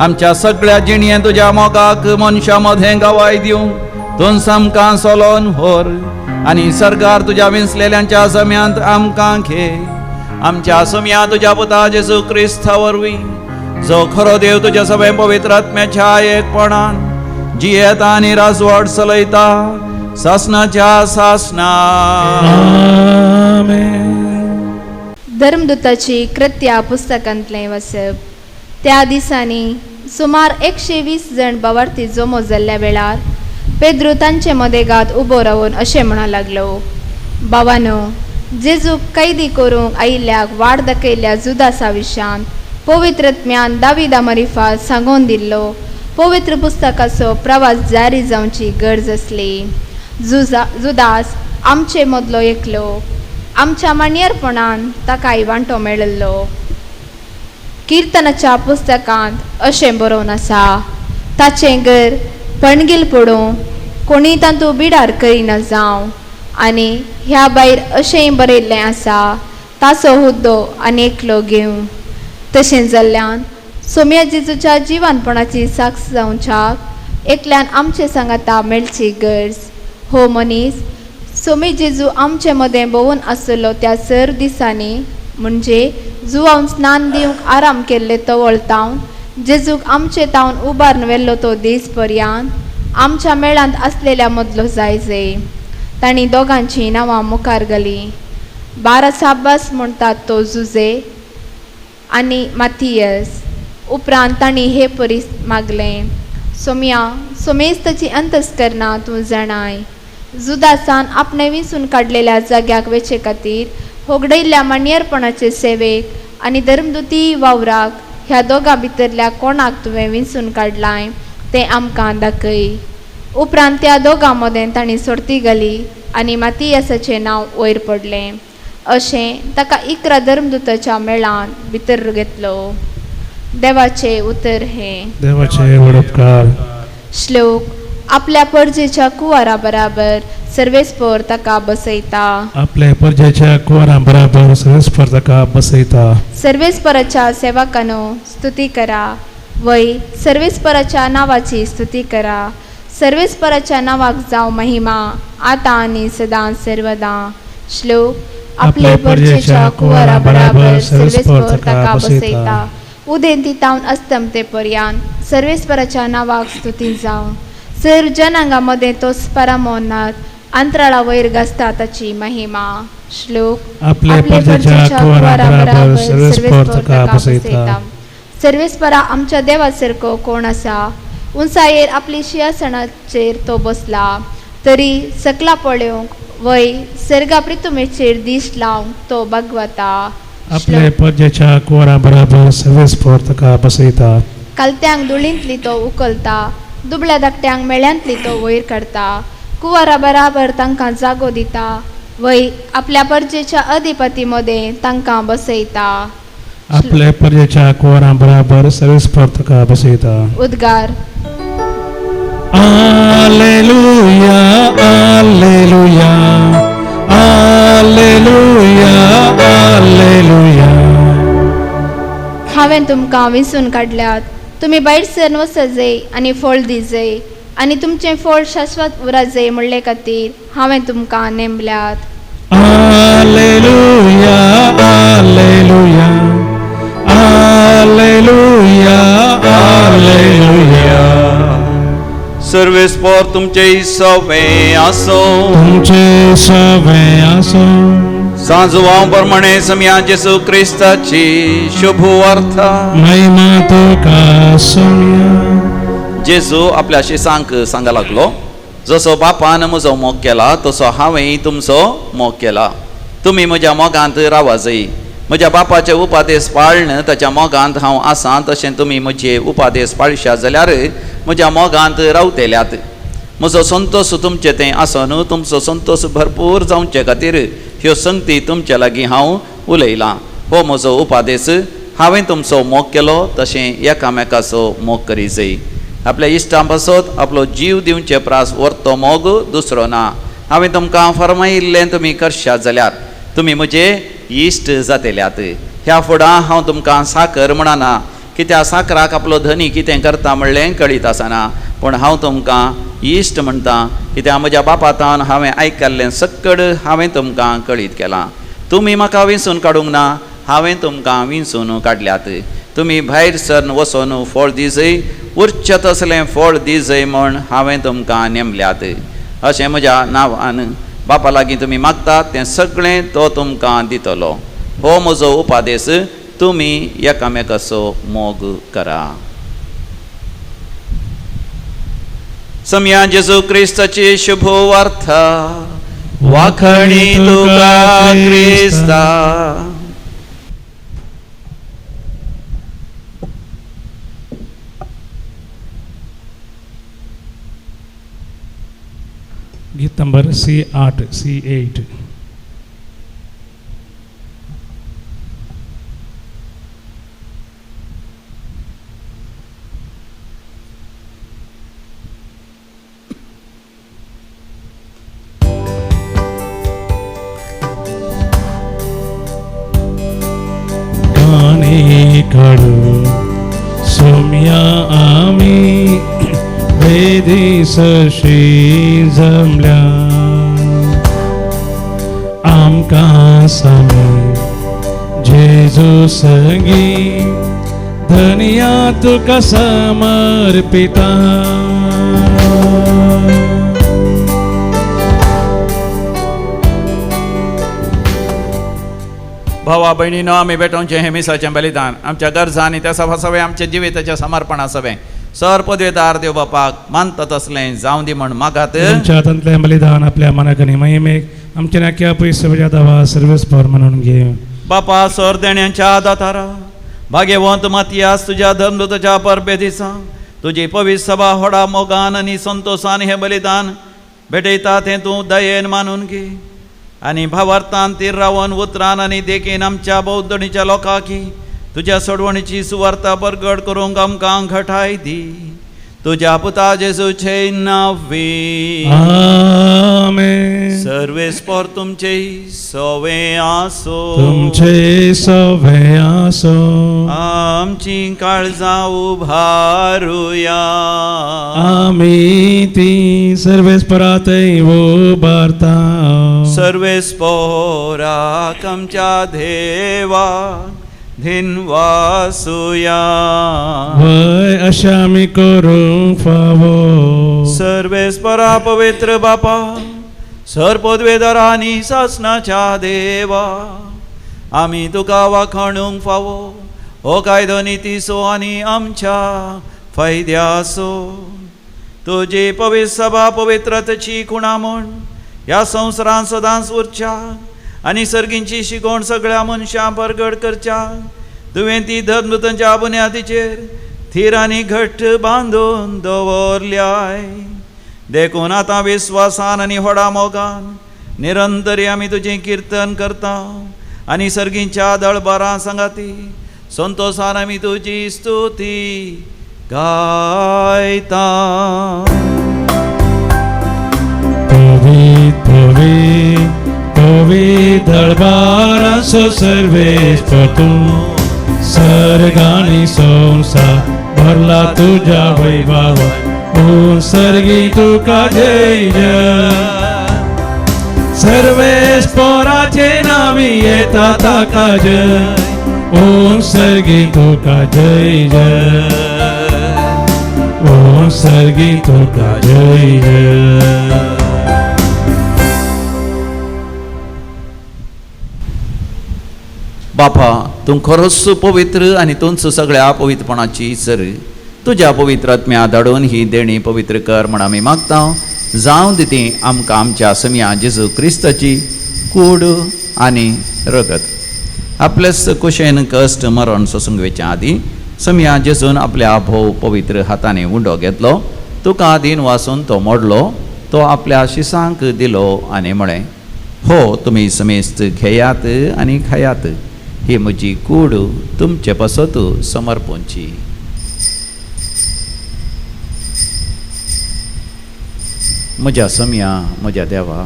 आमच्या सगळ्या जिणयें तुज्या मोगाक मनशा मदें गवाय दिवंक तूं सामकां सोलोन व्हर आनी सरकार तुज्या विंसलेल्यांच्या जम्यांत आमकां घे. आमच्या समया तुज्या पुता जेजू क्रिस्ता वरवीं जो खरो देव तुज्या सगळे पवित्र आत्म्याच्या एकपणान जियेता आनी राजवट चलयता सासनाच्या सासना. धर्मदूताची कृत्या पुस्तकांतलें वचप. त्या दिसांनी सुमार 120 जण बावार्थी जमो जाल्ल्या वेळार पेद्रू तांचे मदेगांत उबो रावन अशें म्हणा लागलो, बाबानो, जेजूक कैदी करूंक आयिल्ल्याक वाड दाखयल्ल्या जुदासा विशांत पवित्रत्म्यान दाविदा मरिफा सांगून दिल्लो पवित्र पुस्तकाचो प्रवास जारी जावची गरज आसली. जुदास आमचे मदलो एकलो, आमच्या मान्यरपणान ताका वांटो मेळिल्लो. किर्तनाच्या पुस्तकांत अशें बरोवन आसा, ताचें घर पणगील पडूं कोणी तातूंत बिडार करिना जावं. आनी ह्या भायर अशेंय बरयल्लें आसा, ताचो हुद्दो आनी एकलो घेवं. तशें जाल्ल्यान सोम्या जेजूच्या जिवानपणाची साक्ष जावच्याक एकल्यान आमचे सांगाता मेळची गरज. हो मनीस सोमी जेजू आमचे मदें भोवून आसलो त्या सर दिसांनी, म्हणजे जुवावन स्नान दिवंक आराम केल्ले तो वळतावन जेजूक आमचे तावन उबारून व्हेल्लो तो दीस पर्यंत आमच्या मेळांत आसलेल्या मदलो जायजे. तांणी दोगांची नांवां मुखार घाली. बारसाबास म्हणटात तो जुजे आनी माथियस. उपरांत तांणी हे परीस मागलें, सोम्या, सोमेस्ताची अंतस्करणां तूं जाणाय. जुदासान आपणे विंचून काडलेल्या जाग्याक वेचे खातीर होगडयल्ल्या मान्यरपणाचे सेवेक आनी धर्मदुती वावराक ह्या दोगां भितरल्या कोणाक तुवें विंचून काडलाय तें आमकां दाखय. उपरांत त्या दोगां मदें तांणी सोडती घाली आनी मातियासाचें नांव वयर पडलें. अशें ताका 11 धर्मदुताच्या मेळान भितर घेतलो. देवाचे उतर हे. देवाचे वडपकार. श्लोक. आपल्या परजेच्या कुवारा बराबर सर्वेस्पर ताका बसयता. आपल्या परजेच्या कुवारा बराबर सर्वेस्पर ताका बसयता. सर्वेस्पराच्या सेवकानो स्तुती करा. वय सर्वेस्पराच्या नावाची स्तुती करा. सर्वेस्पराच्या नावाक जाव महिमा आता आणि सदां सर्वदा. श्लोक. आपले परजेच्या कुवारा बराबर सर्वेस्पर ताका बसयता. उदेन तितावन अस्तम ते पर्यंत सर्वेस्पराच्या नावाक स्तुती जावं. सर जनांगामध्ये तो स्परामोनात अंतराळा वयर गाजता ताची महिमा. श्लोक. आपले परजेच्या कुवारा बराबर सर्वेस्पर ताका बसयता. सर्वेस्परा आमच्या देवासारको कोण आसा. उंचायेर आपली सिंहासनाचेर तो बसला. तरी सकला पळोवंक वय सर्गा पृथ्वीचेर दिश लावंक तो भगवता. आपले परजेच्या कुवारा बराबर सर्वेस्पर ताका बसयता. कालत्यांक धुळींतली तो उखलता. दुबळ्या धाकट्यांक मेळ्यांतली तो वयर काडता. कुवारा बराबर तांकां जागो दिता. वय आपल्या परजेच्या अधिपती मदें तांकां बसयता. आपले परजेच्या कुवारा बराबर सर्वेस्पर ताका बसयता. उद्गार. Alleluia, Alleluia, Alleluia, Alleluia. हांवें तुमकां विंचून काडल्यात. तुमी भायर सरून वचजय आनी फळ दिजय आनी तुमचें फळ शाश्वत उरजय म्हणले खातीर हांवें तुमकां नेमल्यात. Alleluia, Alleluia, Alleluia, Alleluia. सर्वेस्पर तुमचे सवे आसो. तुमचे सवे आसो. सांजवां प्रमाणे सम्या जेसू क्रिस्ताची शुभ वार्ता. महिमा तुका सोम्या. जेजू आपल्या शिसांक सांगा लागलो, जसो बापान म्हजो मोग केला तसो हांवें तुमचो मोग केला. तुमी म्हज्या मोगांत रावा जाय. म्हज्या बापाचे उपादेश पाळन ताच्या मोगांत हांव आसां तशें तुमी म्हजे उपादेश पाळश्या जाल्यार म्हज्या मोगांत रावतेल्यात. म्हजो संतोश तुमचे तें आसन तुमचो संतोश भरपूर जावचे खातीर ह्यो संगती तुमचे लागीं हांव उलयलां. हो म्हजो उपादेश. हांवें तुमचो मोग केलो तशें एकामेकाचो मोग करी जाय. आपल्या इश्टां पासत आपलो जीव दिवचे प्रास व्हरतो मोग दुसरो ना. हांवें तुमकां फरमायिल्लें तुमी करशात जाल्यार तुमी म्हजे इश्ट जातेल्यात. ह्या फुडां हांव तुमकां साकर म्हणना, कित्याक साकराक आपलो धनी कितें करता म्हणलें कळीत आसना. पूण हांव तुमकां इश्ट म्हणटा, कित्याक म्हज्या बापातान हांवें आयकल्लें सक्कड हांवें तुमकां कळीत केलां. तुमी म्हाका विंचून काडूंक ना, हांवें तुमकां विंचून काडल्यात. तुमी भायर सरून वचून फळ दिजय, उरचें तसलें फळ दिजय म्हण हांवें तुमकां नेमल्यात. अशें म्हज्या नांवान बापा लागीं तुमी मागतात तें सगळें तो तुमकां दितलो. हो म्हजो उपादेश. तुमी एकामेकाचो मोग करा. सम्या जेजू क्रिस्ताची शुभ वार्ता. वाखणी तुका क्रिस्ता. गीत नंबर C8, C8. गाणे काढू सोम्या आम्ही वेदीसशी जमल्या. आमकां सामी जेजू संगी धनिया तुका समर्पिता. भावा भयणीनो, आमी भेटोवचें हें मिसाचें बलिदान आमच्या गरजा आनी त्या सवे आमच्या जिविताच्या समर्पणा सवे सर पदवेदार देव बापाक मानता तसलें जावं दी म्हण मागात. तुमच्या हातांतलें बलिदान आपल्या मनाक आनी महिमेक आमच्या नाक्या पयस दावा सर्वेस्पर म्हणून घे. बापा सर देण्याच्या दातारा भाग्यवंत मातियास तुझ्या धर्मदूताच्या परबे दिसा तुजी पवित्र सभा व्हडा मोगान आनी संतोषान हें बलिदान भेटयता तें तूं दयेन मानून घे. आनी भावार्थान तीर रावन उतरान आनी देखीन आमच्या बौद्धणीच्या लोकांकी तुज्या सोडवणीची सुवार्ता परगट करूंक आमकां घटाय दी. तुझ्या पुता जेजूचे नावी आमेन. सर्वेस्पर तुमचे सवे आसो. तुमचे सवे आसो. आमची काळजां उभारुया. आमी ती सर्वेस्परातय उबारता. सर्वेस्पराक आमच्या देवा धिनवासुया. वय अशें आमी करूंक फावो. सर्वेस्परा पवित्र बापा सरपदवेदार आनी सासणाच्या देवा आमी तुका वाखाणूंक फावो. हो कायदो नितीसो आनी आमच्या फायद्यासो. तुजी पवित्र सभा पवित्रतेची खुणा म्हूण ह्या संवसारांत सदांच उरच्या आनी सर्गींची शिकवण सगळ्या मनशां परगट करच्या. तुवें ती धर्मृतांच्या बुन्यादीचेर थीर आनी घट्ट बांदून दवरल्याय. देखून आतां विस्वासान आनी व्हडा मोगान निरंतरी आमी तुजें किर्तन करता आनी सर्गींच्या दळबारां सांगाती संतोशान आमी तुजी स्तुती गायता. पवित्र पवित्र पवित्र दळबारांचो सर्वेस्पर तूं. सर्ग आनी संवसार भरला तुज्या वैभवान. ओ सर्गी तुका जय जय. सर्वेस्पराचे नावी येता ताका जय. ओ सर्गी तुका जय जय. ओ सर्गी तुका जय जय. बापा तूं खरोच पवित्र आनी तूंच सगळ्या पवित्रपणाची सर. तुज्या पवित्र आत्म्या धाडून ही देणी पवित्र कर म्हण आमी मागता. जावं दिती आमकां आमच्या समिया जेजू क्रिस्ताची कूड आनी रगत. आपलेच कुशेन कश्ट मरण सोसूंक आदी समिया जेजून आपल्या भोव पवित्र हातांनी उंडो घेतलो. तुका आदीन वासून तो मोडलो. तो आपल्या शिसांक दिलो आनी म्हळें, हो तुमी समेस्त घेयात आनी खायात. ही म्हजी कूड तुमचे पासत समर्पूंची. म्हज्या समिया म्हज्या देवा.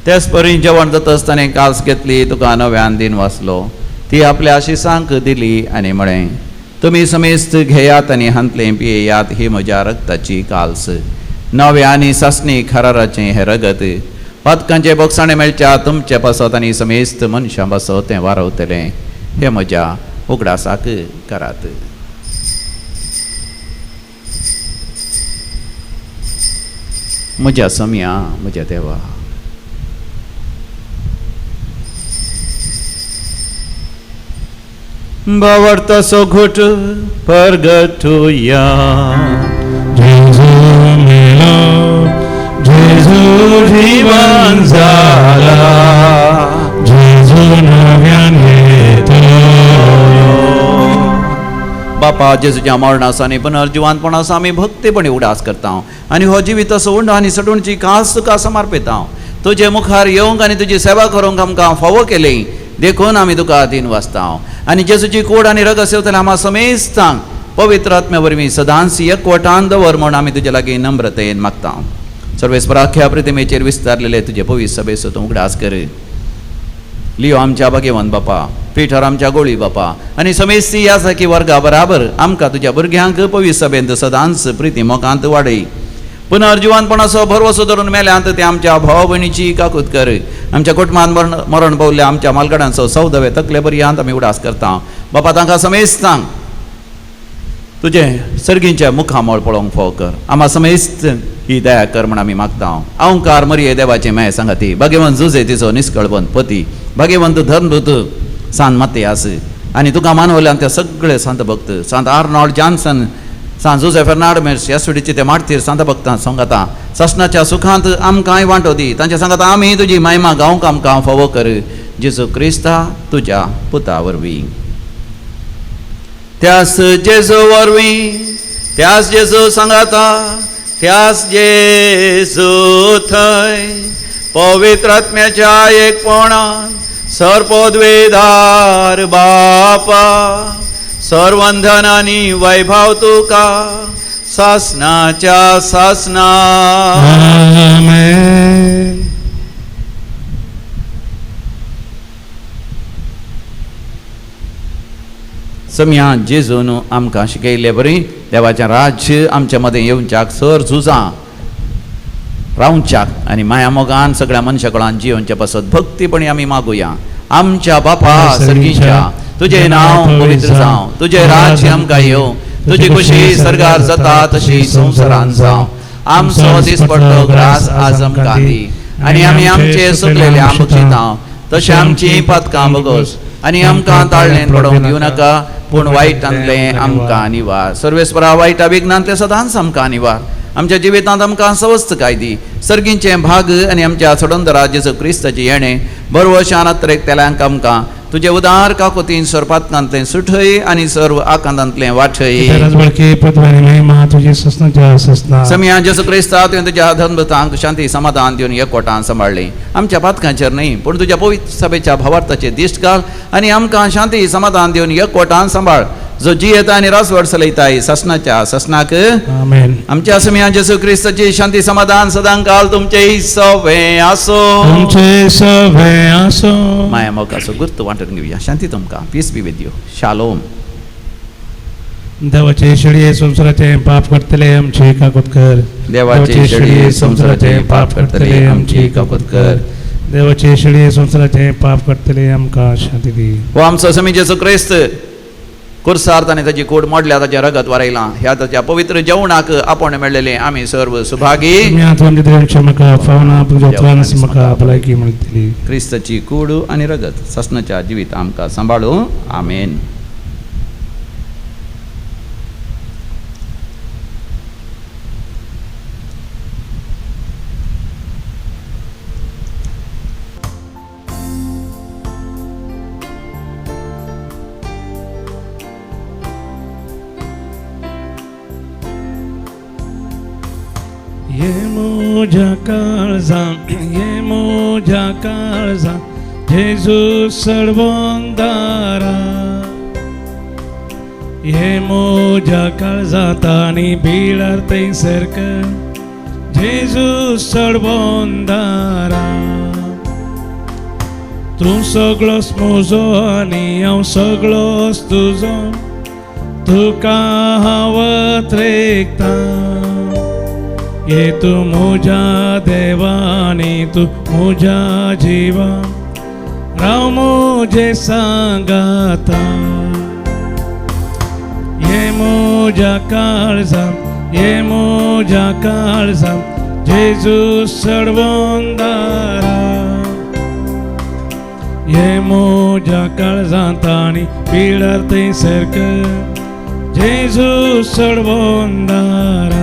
तेच परी जेवण जाता आसतना कास घेतली. तुका नव्यान दिन वाचलो. ती आपल्या शिसांक दिली आनी म्हळें, तुमी समेस्त घेयात आनी हांतले पियेयात. ही म्हज्या रक्ताची काल्स नव्या आनी सासणी खराराचें हें रगत पातकांचे बोगसाणे मेळच्या तुमचे पासत आनी समेस्त मनशां पासत तें वारवतलें. हे म्हज्या उगडासाक करात. म्हज्या समिया म्हज्या देवा. बावरतासो घोट परगटुया. जेजू मेलो. जेजू जीवन जाला. जेजू नव्यान येतो. बापा जेजूच्या मरणासा आनी पुनर्जिवानपणासा आमी भक्तीपणी उडास करता आनी हो जिवीत सोडून आनी सडूणची कास तुका समर्पिता. तुजे मुखार येवंक आनी तुजी सेवा करूंक आमकां फावो केली. देखून आमी तुका आदीन वाचता आनी जेजूची कूड आनी रगत सेवतले आम्हा समेस्तांक पवित्र आत्म्या वरवीं सदांच एकवटान दवर म्हूण आमी तुजे लागीं नम्रतेन मागता. सर्वेस्पराख्या प्रतिमेचेर विस्तारलेले तुजे पवित्र सभेचो तूं उगडास कर. लियो आमच्या भाग्यवान बापा. पिठर आमच्या गोळी बापा आनी समेस्ती ह्या सारकी वर्गा बराबर आमकां तुज्या भुरग्यांक पवित्र सभेंत सदांच प्रिती मोगांत वाडय. पुनर्जिवानपणाचो भरवसो धरून मेल्यांत ते आमच्या भाव भयणीची काकूत कर. आमच्या कुटुंबान मरण पावल्ल्या आमच्या मालगड्यांचो सौदवे तकले पर्यंत आमी उडास करता. बापा तांकां समेस्तांक तुजे सर्गींच्या मुखामोळ पळोवंक फाव कर. आम्हा समेस्त ही दया कर म्हण आमी मागता. अवंकार मरिये देवाचे माय सांगाती. भाग्यवंत जुजे तिचो निश्कळवंत पती. भाग्यवंत धर्मदूत सांत मातियास आनी तुका मानवल्यान ते सगळे सांत भक्त सांत आर्नॉल्ड जॉन्सन सांत जोसेफ फेर्नांडीस येसुडीचे ते मारतीर सांत भक्तां सांगाता. ससनाच्या सुखांत आमकांय वांटो दी. तांच्या सांगाता आमी तुजी महिमा गावंक आमकां फावो कर. जेजू क्रिस्ता तुज्या पुता वरवीं. त्यास जेजू वरवीं त्यास जेजू सांगाता. त्यास जेजू थंय पवित्र आत्म्याच्या एकपणान सरपदवेदार बापा सर्वंधन आणि वैभव तुका सासनाच्या सासना. आमेन. समया जेजून आमकां शिकयले बरी देवाचें राज्य आमच्या मदें येवच्याक सर झुजां रावच्याक आनी माया मोगान सगळ्या मनशाकळान जियोवचे पासत भक्तीपणी आमी मागुया. आमच्या बापा सर्गीच्या तुझे नांव पवित्र जावं, तुझे राज्य आमकां येवं, तुजी खुशी सरगार जाता तशी संवसारान जावं. आमचो दिसपडटो ग्रास आज आमकां दी आनी आमी आमचे सुकलेले आमचितां तशें आमची पातकां बगोस आनी आमकां ताळणेन पडोवंक दिवं नाका पूण वायटांतलें आमकां निवार. सर्वेस्परा वायटा विघ्नांतले सदांच आमकां निवार. आमच्या जिवितांत आमकां सवस्थकाय दी. सर्गींचे भाग आनी आमच्या सडोंदरा जेजू क्रिस्ताची येणे बरो शानात्रेक तेल्यांक आमकां तुजे उदार काकुतीन सरपातकांतलें सुठय आनी सर्व आकांतांतलें वाठय. राजबळकी पदवी आनी महिमा तुजी ससनाच्या ससना. समया जेजू क्रिस्ता तुवें तुज्या धनभतांक शांती समाधान दिवन एकवटान सांबाळ्ळें. आमच्या पातकांचेर न्ही पूण तुज्या पवित्र सभेच्या भावार्थाचेर दिश्ट घाल आनी आमकां शांती समाधान दिवन एकवटान सांबाळ. जो जियेता आनी रासवड चलयताय ससनाच्या ससनाक. आमेन. आमच्या समया जेजू क्रिस्ताची शांती समाधान सदां काल तुमचे सवे आसो. तुमचे सवे आसो. माया मोगाचो गुर्त वांटून घेवया. शांती तुमकां. Peace be with you. शालोम. देवाचे शिडये संसाराचे पाप करतले आमचे काकुत कर. देवाचे शिडये संसाराचे पाप करतले आमची काकुत कर. देवाचे शिडये संसाराचे पाप करतले आमकां शांती दी. हो आमचो समी जेजू क्रिस्त कुर्सार ताणें ताची कूड मोडल्या ताचें रगत वारयलां. ह्या ताच्या पवित्र जेवणाक आपण मेळ्ळेले आमी सर्व सुभागी. म्हाका फावना तुज्या म्हाका भलायकी मेळटली. क्रिस्ताची कूड आनी रगत ससनाच्या जिवीत आमकां सांबाळूं. आमेन. ये मोजा काळजा जेजू सर्वंदारा. ये मोजा काळजात आनी बिळार थंयसरक जेजू सर्वंदारा. तूं सगळोच म्हजो आनी हांव सगळोच तुजो तुका हांव रेखता. ये तू म्हज्या देवानी तू म्हज्या जिवा राव म्हजे सांगाता. ये म्हज्या काळजा जेजू सर्वंदारा. ये म्हज्या काळजांत आनी पिळार थंयसरक जेजू सर्वंदारा.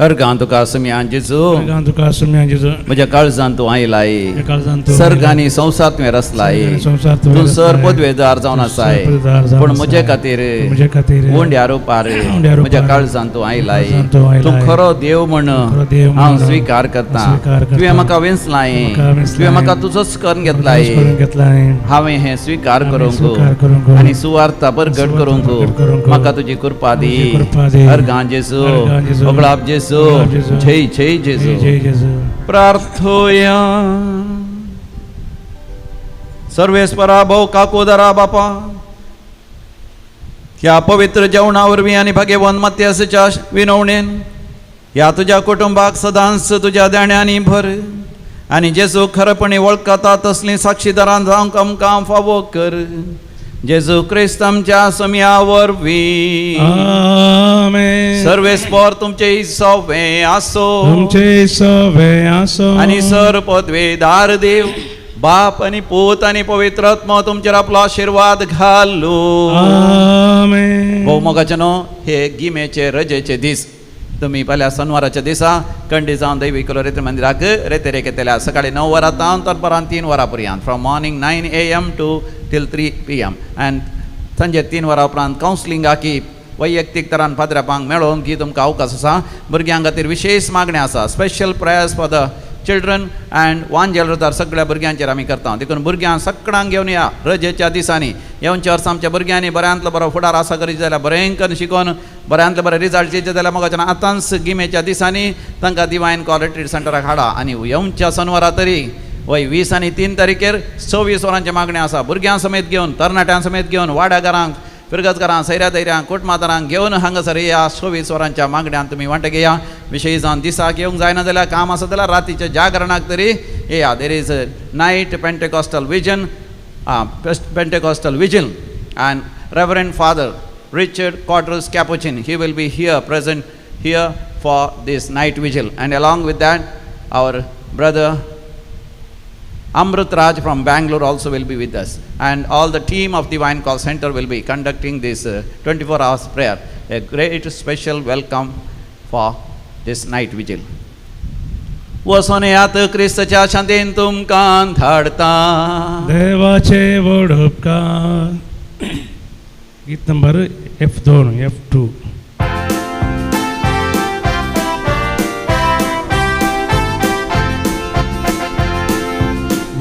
अर्गां तुका समया जेजू तुका सुम्या जेजू म्हज्या काळजांत तूं आयलाय. काळजांत सर्ग आनी संवसार तुवें रचलाय. तूं सर पदवेदार जावन आसाय पूण म्हजे खातीर ओंड्या रुपार म्हज्या काळजांत तूं आयलाय. तूं खरो देव म्हण हांव स्विकार करता. तुवें म्हाका वेंचलाय. तुवें म्हाका तुजोच करून घेतलाय. हांवें हें स्विकार करूंक आनी सुवार्ता परगट करूंक म्हाका तुजी कृपा दी. अर्गां जेजू ओगळाप जेजू. जय जय जेजू. प्रार्थोया. सर्वेस्परा भोव काकोदरा बापा ह्या पवित्र जेवणा वरवीं आनी भाग्यवान मत्यासाच्या विनवणेन ह्या तुज्या कुटुंबाक सदांच तुज्या देण्यांनी भर आनी जेजू खरेपणी वळखता तसलीं साक्षीदारां जावंक आमकां फावो कर. जेजू क्रिस्त आमच्या समया वरवीं. आमेन. सर्वेस्पर तुमचे सवे आसो. तुमचे सवे आसो. आनी सर पदवेदार देव बाप आनी पूत आनी पवित्र आत्मा तुमचेर आपलो आशीर्वाद घालू. आमेन. भोव मोगाचे न्हू हे गिमेचे रजेचे दीस. तुम्ही फाल्यां शनिवाराच्या दिसा कंडी जावन दैवी कुलो रेते मंदिराक रेते केल्या सकाळी 9 वरां तावन दनपारां 3 वरां पर्यंत from morning 9 AM till 3 PM end सांजे 3 वरां उपरांत कावन्सिलिंगाक वैयक्तीक तरान पाद्रापांक मेळोवंक की तुमकां अवकाश आसा. भुरग्यां खातीर विशेष मागण्यो आसा. Special prayers for the children and वांजेल रोजार सगळ्या भुरग्यांचेर आमी करता देखून भुरग्यांक सगळ्यांक घेवन या रजेच्या दिसांनी येवनच्या वर्सा आमच्या भुरग्यांनी बऱ्यांतलो बरो फुडार आसा करीत जाल्यार बरें करून शिकून बऱ्यांतले बरे रिजल्ट येचे जाल्यार मोगाच्यान आतांच गिमेच्या दिसांनी तांकां डिवायन कॉल रिट्रीट सेंटराक हाडा आनी येवनच्या शनिवारा तरी वय 20 आनी 3 तारीखेर 26 वरांचे मागणें आसा भुरग्यां समेत घेवन तरणाट्यां समेत घेवन वाड्याकारांक फिरगतकारांक सैऱ्या दैऱ्यांक कोटमातारांक घेवन हांगासर या 26 वरांच्या मागण्यान तुमी वांटो घेया विशयी जावन दिसाक येवंक जायना जाल्यार काम आसा जाल्यार रातीच्या जागरणाक तरी येया there is night Pentecostal vision Pentecostal vision and reverend father Richard Cordros Capuchin, he will be here, present here for this night vigil. And along with that, our brother Amrit Raj from Bangalore also will be with us. And all the team of Divine Call Center will be conducting this 24 hours prayer. A great special welcome for this night vigil. वसोन्यात क्रिस्ताच्या शांतीन तुमकां धाडता देवाचे व्हड उपकार. गीत number F2 F2.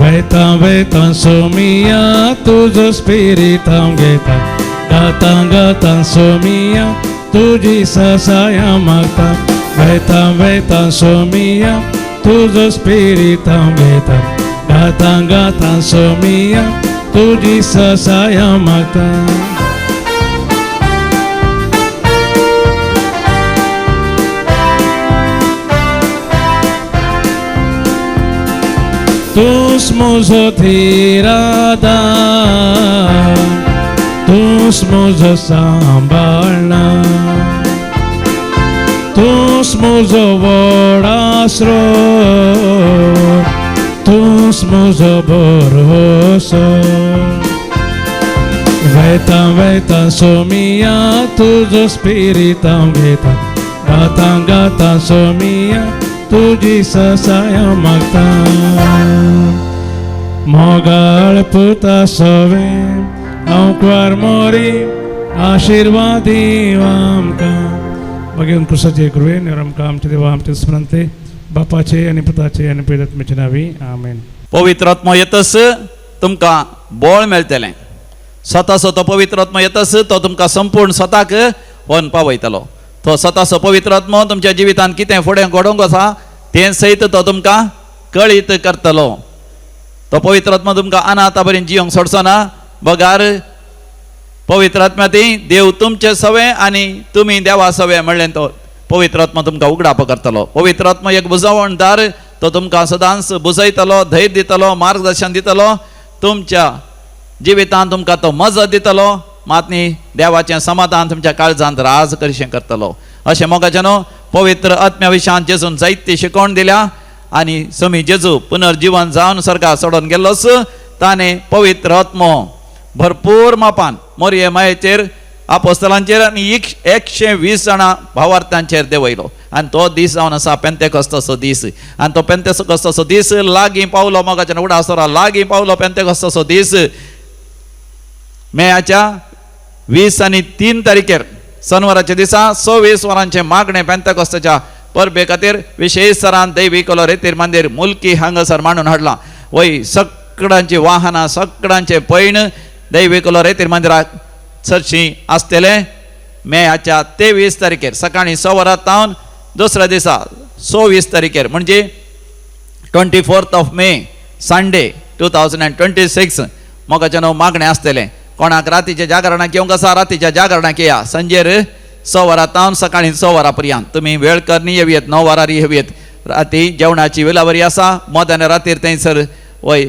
Veta, veta, somia, tuzo spiritam geta. Gata, gata, somia, tuji sasaya magta. Veta, veta, somia, tuzo spiritam geta. Gata, gata, somia, tuji sasaya magta. Tus muzo tirada, tus muzo sambalna, tus muzo vodasro, tus muzo borroso. Veta, veta, somia, tuzo spiritam veta, gata, gata, somia, तुझी ससाया मागता मोगाळ पुता सवे अवकार मोरी आशीर्वादी आमकां भगवान कृष्णाचे कृपेन आमकां आमचे देवा आमचे स्मरणते बापाचे आनी पुताचे आनी पवित्रात्म्याचे नांवी आमेन. पवित्र आत्मा येतस तुमकां बळ मेळटलें स्वताचो तो पवित्र आत्मा येतस तो तुमकां संपूर्ण स्वताक व्हरून पावयतलो. तो स्वताचो पवित्र आत्मा तुमच्या जिवितांत कितें फुडें घडोवंक आसा तें सयत तो तुमकां कळीत करतलो. तो पवित्र आत्मा तुमकां अनाथा पर्यंत जियोंक सोडचो ना. बगार पवित्र आत्म्या ती देव तुमचे सवे आनी तुमी देवा सवे म्हणलें तो पवित्र आत्मा तुमकां उगडाप करतलो. पवित्र आत्मा एक बुजवणदार तो तुमकां सदांच बुजयतलो धैर्य दितलो मार्गदर्शन दितलो तुमच्या जिवितांत तुमकां तो मजत दितलो मात न्ही देवाचें समाधान तुमच्या काळजांत राज करचें करतलो. अशें मोगाचें न्हू पवित्र आत्म्या विशयान जेजून जायती शिकवण दिल्या आनी समी जेजू पुनर्जीवन जावन सर्गा सोडून गेल्लोच ताणें पवित्र आत्मो भरपूर मापान मोरये मायेचेर आपोस्तलांचेर आनी 120 जाणां भावार्थांचेर देवयलो. आनी तो दीस जावन आसा पेंतेकोस्ताचो दीस. आनी तो पेंतेकोस्ताचो दीस लागीं पावलो मोगाचें उडासोरा लागीं पावलो पेंतेकोस्ताचो दीस मेयाच्या 20 आनी 3 तारीखेर शनिवाराच्या दिसा 26 वरांचे मागणें पेंतेकोस्ताच्या परबे खातीर विशेश सरान दैवी कलो रेतीर मंदिर मुल्की हांगासर मांडून हाडलां. वय सगळ्यांची वाहनां सगळ्यांचे पैण दैवी कलो रेतीर मंदिराक चडशीं आसतले मेयाच्या 23 तारीखेर सकाळीं 6 वरां दुसऱ्या दिसा 26 तारीखेर म्हणजे 24 मे संडे 2026 मोगाचें न्हू मागणें आसतलें. कोणाक रातीच्या जागरणाक येवंक आसा रातीच्या जागरणाक येया संजेर 6 वरां सकाळीं 6 वरां पर्यंत तुमी वेळ करनी येवयेत 9 वरांनी येवयेत. राती जेवणाची विलावरी आसा मोद्यान रातीर थंयसर वय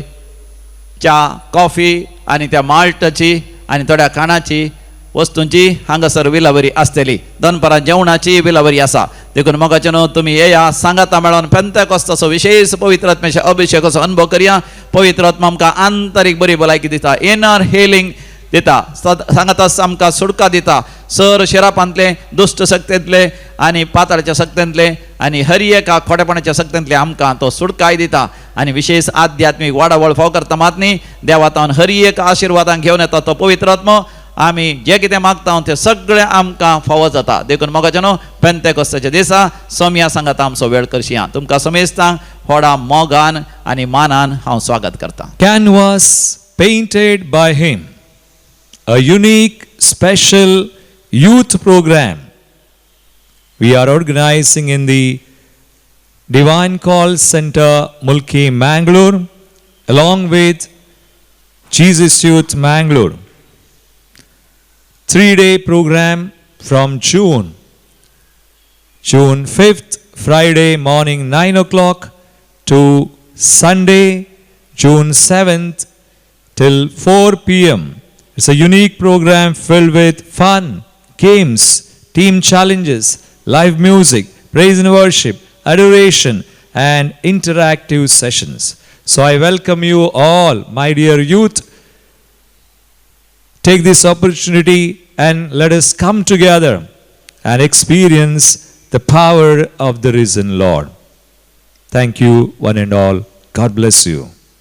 च्या कॉफी आनी त्या माल्टाची आनी थोड्या खाणाची वस्तूंची हांगासर विलावरी आसतली. दनपारां जेवणाची विलावरी आसा. देखून मोगाचें न्हू तुमी येया सांगाता मेळोन पेंतेकोस्ताचो विशेष पवित्र आत्म्याच्या अभिशेकाचो अनुभव करया. पवित्र आत्मा आमकां आंतरीक बरी भलायकी दिता इनर हिलिंग दिता सांगाता आमकां सुडका दिता सर शिरापांतले दुश्ट शक्तींतले आनी पाताळाच्या शक्तींतले आनी हर एका खोटेपणाच्या शक्तींतले आमकां तो सुडकाय दिता आनी विशेष आध्यात्मीक वाडावळ फाव करता मात न्ही देवातावन हर एक आशिर्वादांक घेवन येता तो पवित्र आत्मा आमी जे कितें मागता तें सगळें आमकां फावो जाता. देखून मोगाच्या न्हू पेंतेकोस्ताच्या दिसा सोमया सांगात आमचो वेळ करशी. तुमकां समेस्तांक व्हडा मोगान आनी मानान हांव स्वागत करतां. Canvas painted by him. A unique, special youth program we are organizing in the Divine Call Center, Mulki, Mangalore, along with Jesus Youth, Mangalore. 3-day program from June 5th, Friday morning 9 o'clock to Sunday, June 7th till 4 p.m. It's a unique program filled with fun, games, team challenges, live music, praise and worship, adoration, and interactive sessions. So I welcome you all, my dear youth. Take this opportunity and let us come together and experience the power of the risen Lord. Thank you, one and all. God bless you.